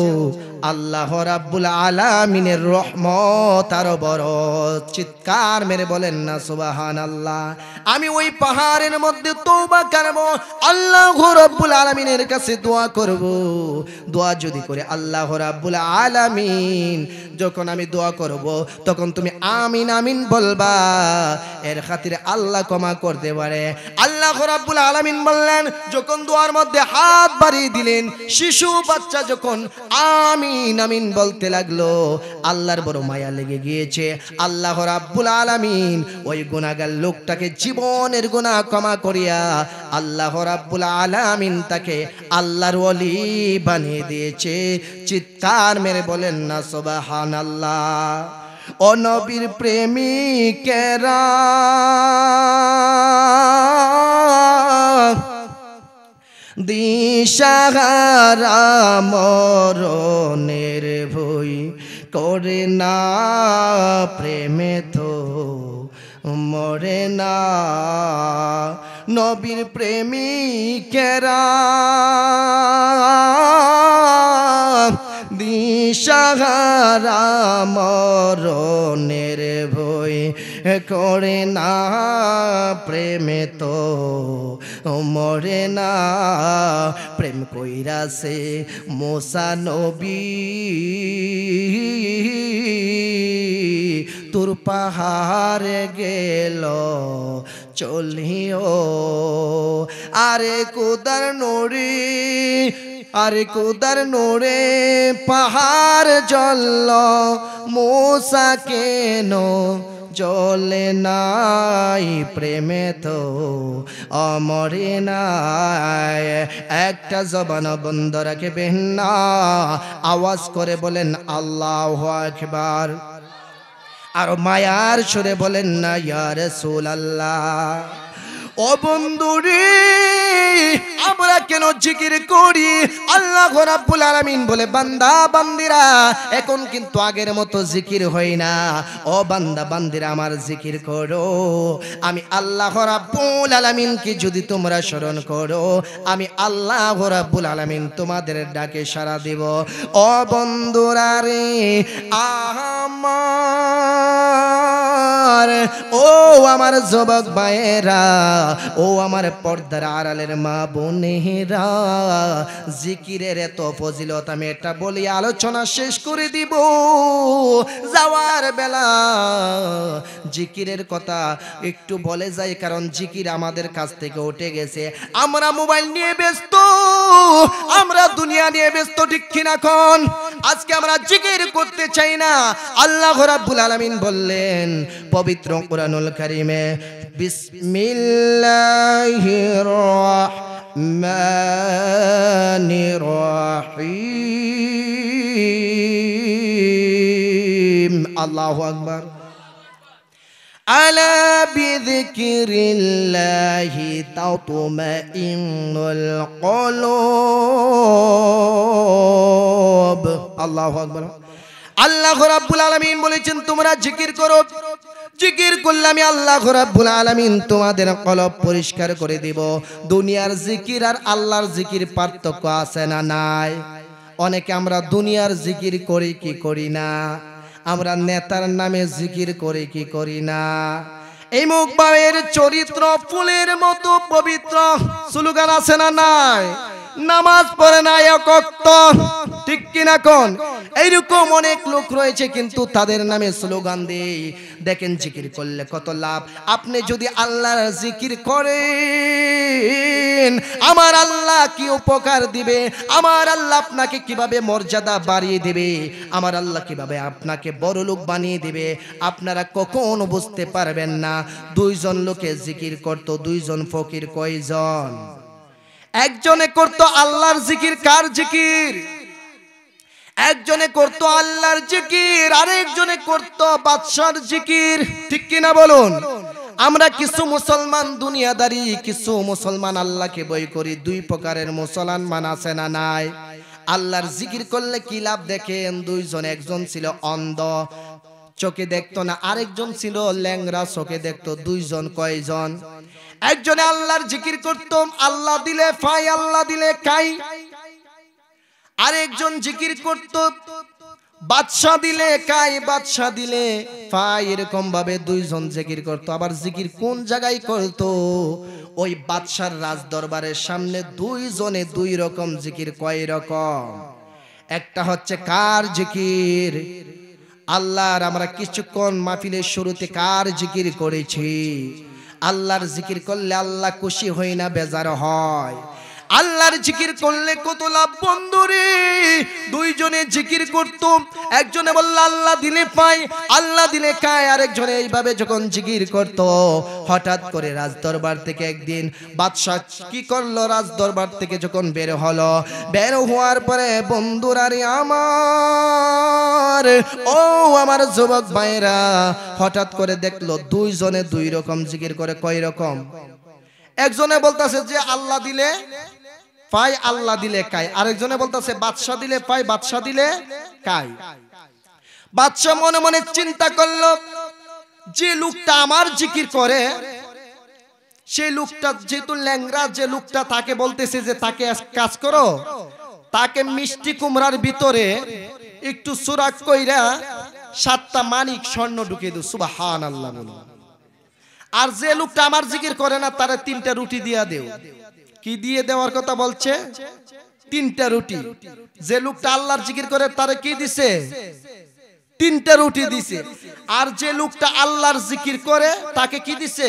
আল্লাহ রাব্বুল আলামিনের রহমত আরো বড়। চিৎকার মেরে বলেন না সুবহানাল্লাহ। আমি ওই পাহাড়ের মধ্যে তওবা করব, আল্লাহ রাব্বুল আলামিনের কাছে দোয়া করব। দোয়া যদি করে আল্লাহ রাব্বুল আলামিন, যখন আমি দোয়া করব তখন তুমি আমিন আমিন বলবা, এর খাতিরে আল্লাহ ক্ষমা করতে পারে। আল্লাহ রাব্বুল আলামিন বললেন, যখন দোয়ার মধ্যে হাত বাড়িয়ে দিলেন, শিশু বাচ্চা যখন আমিন আমিন বলতে লাগলো, আল্লাহর বড় মায়া লেগে গিয়েছে। আল্লাহ রাব্বুল আলামিন ওই গুনাহগার লোকটাকে জীবন জীবনের গুনাহ ক্ষমা করিয়া আল্লাহ রাব্বুল আলামিন তাকে আল্লাহর ওলি বানিয়ে দিয়েছে। চিৎকার মেরে বলেন না সুবহানাল্লাহ। ও নবীর প্রেমিকেরা দিশাহারা মরণের ভয় করে না, প্রেমে তো মরে না। নবীর প্রেমিকেরা দিশাহারা মরণের ভয় করে না, প্রেমে তো মরে না। প্রেম কইরাছে মুসা নবী তুর পাহাড়ে গেল চলিও। আরে কুদার নড়ি, আরে কুদার নোরে পাহাড় জ্বলল, মুসা কেন জ্বলে নাই, প্রেমে তো অমরে নাই। একটা জবান বন্ধ রাখবেন না, আওয়াজ করে বলেন আল্লাহু আকবার। আর মায়ার সুরে বলেন না ইয়া রাসূলুল্লাহ। ও বন্ধুরে আমরা কেন জিকির করি? আল্লাহ রাব্বুল আলামিন বলে বান্দা বান্দিরা এখন কিন্তু আগের মতো জিকির হয় না। ও বান্দা বান্দিরা আমার জিকির করো। আমি আল্লাহ রাব্বুল আলামিনকে যদি তোমরা স্মরণ করো, আমি আল্লাহ রাব্বুল আলামিন তোমাদের ডাকে সাড়া দেব। ও বন্ধুরা রে আমার, ও আমার যুবক ভাইয়েরা, ও আমার পর্দার আড়ালের মা বোনেরা, জিকিরের এত ফজিলত আমি এটা বলি আলোচনা শেষ করে দিব। যাওয়ার বেলা জিকিরের কথা একটু বলে যাই, কারণ জিকির আমাদের কাছ থেকে উঠে গেছে। আমরা মোবাইল নিয়ে ব্যস্ত, আমরা দুনিয়া নিয়ে ব্যস্ত, ঠিক কিনা কোন? আজকে আমরা জিকির করতে চাই না। আল্লাহ রাব্বুল আলামিন বললেন পবিত্র কোরআনুল কারীমে, বিসমিল্লাহির রহমানির রহিম। আল্লাহু আকবার। আলা বিযিকিরিল্লাহি তাতমাইন্নুল কুলুব। আল্লাহু আকবার। আল্লাহ রাব্বুল আলামিন বলেছেন তোমরা জিকির করো, জিকির করলে আমি আল্লাহ রাব্বুল আলামিন তোমাদের কলব পরিষ্কার করে দেব। দুনিয়ার জিকির আর আল্লাহর জিকির পার্থক্য আছে না নাই? অনেকে আমরা দুনিয়ার জিকির করি কি করি না, আমরা নেতার নামে জিকির করি কি করি না। এই মুখবাবের চরিত্র ফুলের মতো পবিত্র, স্লোগান আছে না নাই? নামাজ পড়ে না এক ওয়াক্ত, ঠিক কিনা কোন? এইরকম অনেক লোক রয়েছে কিন্তু তাদের নামে স্লোগান দেয়। দেখেন জিকির করলে কত লাভ। আপনি যদি আল্লাহর জিকির করেন আমার আল্লাহ কি উপকার দিবে, আমার আল্লাহ আপনাকে কিভাবে মর্যাদা বাড়িয়ে দিবে, আমার আল্লাহ কিভাবে আপনাকে বড় লোক বানিয়ে দিবে আপনারা কখনো বুঝতে পারবেন না। দুইজন লোকে জিকির করত, দুইজন ফকির। কয়জন? একজনে করত আল্লাহর জিকির। কার জিকির? একজনে করত আল্লাহর জিকির, আরেকজনে করত বাদশার জিকির, ঠিক কিনা বলুন? আমরা কিছু মুসলমান দুনিয়াদারি, কিছু মুসলমান আল্লাহকে ভয় করি। দুই প্রকারের মুসলমান আছে না নাই? আল্লাহর জিকির করলে কি লাভ দেখেন? দুইজন, একজন ছিল অন্ধ, চোখে দেখতো না, আরেকজন ছিল ল্যাংড়া, চোখে দেখতো। দুইজন কয়জন? একজনে আল্লাহর জিকির করত, আল্লাহ দিলে ফাই, আল্লাহ দিলে খাই। আরেকজন জিকির করত বাদশা দিলে খাই, বাদশা দিলে ফাই। এরকম ভাবে দুইজন জিকির করত। আবার জিকির কোন জায়গায় করত? ওই বাদশার রাজ দরবারের সামনে দুইজনে দুই রকম জিকির। কয় রকম? একটা হচ্ছে কার জিকির? আল্লাহর। আমরা কিছুক্ষণ মাহফিলের শুরুতে কার জিকির করেছি? আল্লাহর জিকির করলে আল্লাহ খুশি হয় না বেজার হয়? আল্লাহর জিকির করলে কত লাভ বন্ধুরে। দুইজনে জিকির করত, একজনে বলল আল্লাহ দিলে পাই আল্লাহ দিলে খায়, আরেকজনে এইভাবে যখন জিকির করত, হঠাৎ করে রাজ দরবার থেকে একদিন বাদশা কি করলো, রাজ দরবার থেকে যখন বের হলো, বের হওয়ার পরে বন্ধুরারে আমার, ও আমার যুবক ভাইরা, হঠাৎ করে দেখলো দুইজনে দুই রকম জিকির করে। কয় রকম? একজনে বলতাছে যে আল্লাহ দিলে পাই আল্লাহ দিলে খায়, আরেকজনে বলতাছে বাদশা দিলে পাই বাদশা দিলে খায়। বাদশা মনে মনে চিন্তা করলো, যে লোকটা আমার জিকির করে, সেই লোকটা যেহেতু ল্যাংড়া, যে লোকটা তাকে বলতেছে যে তাকে কাজ করো, তাকে মিষ্টি কুমড়ার ভিতরে একটু সুরাক কইরা 7টা মানিক স্বর্ণ ঢুকিয়ে দাও, সুবহানাল্লাহ বলো। আর যে লোকটা আমার জিকির করে না, তারে 3টা রুটি দিয়া দেও। কি দিয়ে দেওয়ার কথা বলছে? 3টা রুটি। যে লোকটা আল্লাহর জিকির করে তারে কি দিছে? 3টা রুটি দিছে। আর যে লোকটা আল্লাহর জিকির করে তাকে কি দিছে?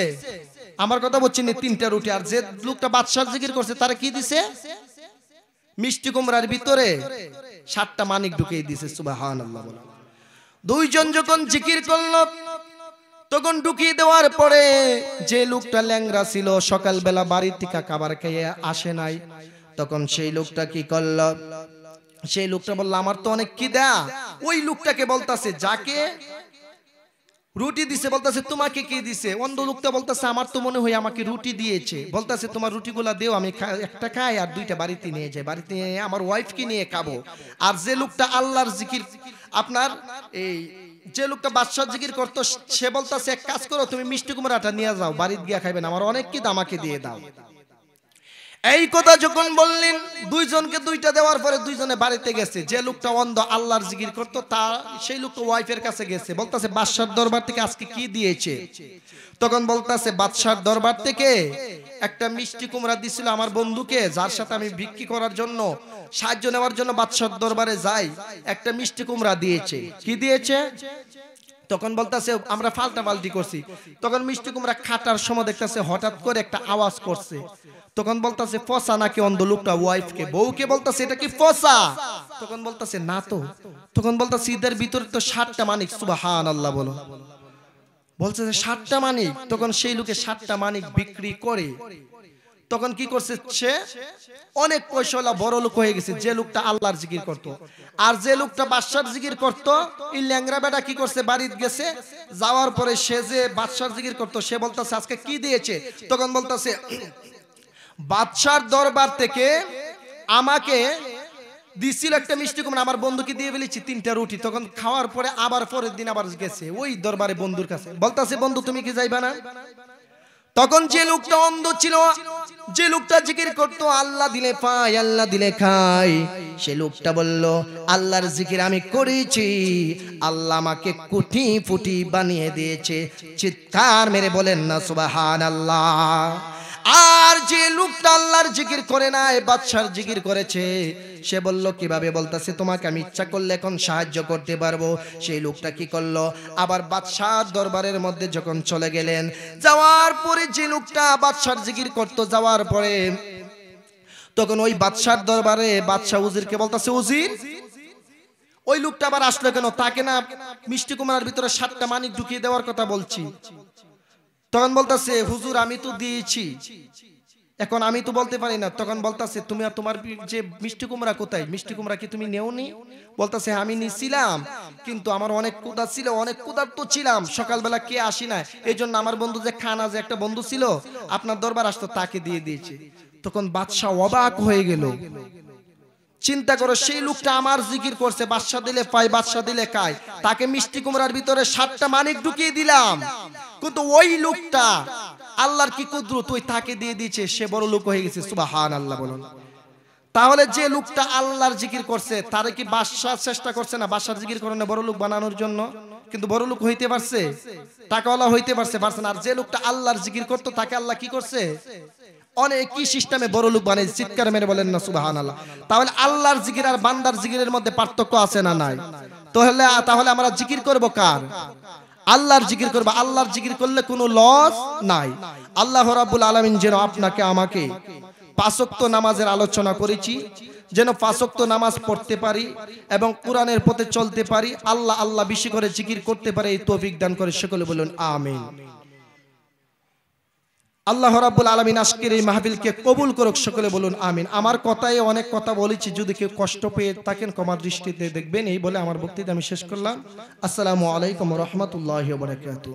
আমার কথা বলছি না, 3টা রুটি। আর যে লোকটা বাদশার জিকির করছে তারে কি দিছে? মিষ্টি কুমড়ার ভিতরে 7টা মানিক ঢুকিয়ে দিছে, সুবহানাল্লাহ বলো। দুইজন যখন জিকির করলো, তখন ঢুকিয়ে দেওয়ার পরে যে লোকটা ল্যাংড়া ছিল, সকালবেলা বাড়ি থেকে খাবার খেয়ে আসে নাই, তখন সেই লোকটা কি করলো, সেই লোকটা বলল আমার তো অনেক খিদা। ওই লোকটাকে বলতাছে, যাকে রুটি দিছে, বলতাছে তোমাকে কি দিছে? অন্ধ লোকটা বলতাছে আমার তো মনে হয় আমাকে রুটি দিয়েছে। বলতাছে তোমার রুটিগুলা দেও, আমি একটা খাই আর 2টা বাড়িতে নিয়ে যাই, বাড়িতে নিয়ে আমার ওয়াইফকে নিয়ে খাবো। আর যে লোকটা আল্লাহর জিকির, আপনার এই যে লোকটা বাদশার জিকির করতো, সে বলতাছে এক কাজ করো, তুমি মিষ্টি কুমড়াটা নিয়ে যাও, বাড়িতে গিয়া খাইবেন, আমার অনেক কি আমাকে দিয়ে দাও। এই কথা যখন বললেন, দুইজনকে 2টা দেওয়ার পরে দুইজনে বাড়িতে গেছে। যে লোকটা অন্ধ আল্লাহর জিকির করতো, তা সেই লোকটা ওয়াইফের কাছে গেছে, বলতাছে বাদশার দরবার থেকে আজকে কি দিয়েছে? তখন বলতাছে বাদশার দরবার থেকে একটা মিষ্টি কুমড়া দিছিল আমার বন্ধুকে, যার সাথে আমি বিক্রি করার জন্য সাহায্য নেওয়ার জন্য বাদশার দরবারে যাই, একটা মিষ্টি কুমড়া দিয়েছে। কি দিয়েছে? তখন বলতাছে আমরা পাল্টাপাল্টি করছি। তখন মিষ্টি কুমড়া খাটার সময় দেখতাছে হঠাৎ করে একটা আওয়াজ করছে। তখন বলতাছে ফসা নাকি? অন্ধ লোকটা ওয়াইফকে, বউকে বলতাছে এটা কি ফসা? তখন বলতাছে না তো। তখন বলতাছে ঈদের ভিতরে তো 7টা মানিক, সুবহানাল্লাহ বলো। বলছে 7টা মানিক। তখন সেই লোকে 7টা মানিক বিক্রি করে তখন কি করছে, সে অনেক পয়সাওয়ালা বড় লোক হয়ে গেছে, যে লোকটা আল্লাহর জিকির করত। আর যে লোকটা বাদশার জিকির করত, এই ল্যাংড়া বেটা কি করছে, বাড়িতে গেছে, যাওয়ার পরে সে যে বাদশার জিকির করত, সে বলতাছে আজকে কি দিয়েছে? তখন বলতাছে বাদশার দরবার থেকে আমাকে দিছিল একটা মিষ্টি কুমড়া, আমার বন্ধুকে দিয়ে ফেলেছি 3টা রুটি। তখন খাওয়ার পরে আবার পরের দিন আবার গেছে ওই দরবারে বন্ধুর কাছে, বলতাছে বন্ধু তুমি কি যাইবা না? তখন যে লোকটা অন্ধ ছিল, যে লোকটা জিকির করতো আল্লাহ দিলে পাই আল্লাহ দিলে খাই, সে লোকটা বলল আল্লাহর জিকির আমি করেছি, আল্লাহ আমাকে কোটি ফুটি বানিয়ে দিয়েছে। চিৎকার মেরে বলেন না সুবহানাল্লাহ। আর যে লোকটা আল্লাহর জিকির করে না, বাদশার জিকির করেছে, সে বলল কিভাবে? বলতাছে তোমাকে আমি ইচ্ছা করলে এখন সাহায্য করতে পারবো। সেই লোকটা কি করলো, আবার বাদশার দরবারের মধ্যে যখন চলে গেলেন, যাওয়ার পরে যে লোকটা বাদশার জিকির করতো, যাওয়ার পরে তখন ওই বাদশার দরবারে বাদশা উজিরকে বলতাছে উজির, ওই লোকটা আবার আসলো কেন? তাকে না মিষ্টি কুমড়ার ভিতরে 7টা মানিক ঢুকিয়ে দেওয়ার কথা বলছি। তখন বলতাছে হুজুর আমি তো দিয়েছি, এখন আমি তো বলতে পারি না। তখন বলতাছে তুমি আর তোমার যে মিষ্টি কুমড়া কোথায়? মিষ্টি কুমড়া কি তুমি নেওনি? বলতাছে আমি নিছিলাম, কিন্তু আমার অনেক ক্ষুধা ছিল, অনেক ক্ষুধার্ত ছিলাম, সকালবেলা কে আসি না, এই জন্য আমার বন্ধু যে খানা, যে একটা বন্ধু ছিল আপনার দরবার আসতো, তাকে দিয়ে দিয়েছে। তখন বাদশা অবাক হয়ে গেল। চিন্তা করো, সেই লোকটা আমার জিকির করছে, বাদশা দিলে পাই বাদশা দিলে খায়, তাকে মিষ্টি কুমড়ার ভিতরে 7টা মানিক ঢুকিয়ে দিলাম, কিন্তু ওই লোকটা আল্লাহর কি কুদরত, ওই তাকে দিয়ে দিয়েছে, সে বড় লোক হয়ে গেছে। সুবহানাল্লাহ বলুন। তাহলে যে লোকটা আল্লাহর জিকির করছে, তারে কি বাদশা চেষ্টা করছে না বাদশার জিকির করে না বড় লোক বানানোর জন্য? কিন্তু বড় লোক হইতে পারছে, টাকাওয়ালা হইতে পারছে না। আর যে লোকটা আল্লাহর জিকির করতো, তাকে আল্লাহ কি করছে, অনেক কি সিস্টেমে বড় লোক বানাইছে। চিৎকার মেরে বলেন না সুবহানাল্লাহ। তাহলে আল্লাহর জিকির আর বান্দার জিকিরের মধ্যে পার্থক্য আছে না নাই? তাহলে আমরা জিকির করব কার? আল্লাহর জিকির করব। আল্লাহর জিকির করলে কোনো লস নাই। আল্লাহ রাব্বুল আলামিন যেন আপনাকে আমাকে পাঁচ ওয়াক্ত নামাজের আলোচনা করেছি, যেন পাঁচ ওয়াক্ত নামাজ পড়তে পারি এবং কোরআনের পথে চলতে পারি, আল্লাহ আল্লাহ বেশি করে জিকির করতে পারে, এই তৌফিক দান করে সকলে বলুন আমিন। আল্লাহ রাব্বুল আলামিন আজকের এই মাহফিলকে কবুল করুক, সকলে বলুন আমিন। আমার কথায় অনেক কথা বলেছি, যদি কেউ কষ্ট পেয়ে থাকেন ক্ষমার দৃষ্টিতে দেখবেন, এই বলে আমার বক্তৃতা আমি শেষ করলাম। আসসালামু আলাইকুম ওয়া রাহমাতুল্লাহি ওয়া বারাকাতুহু।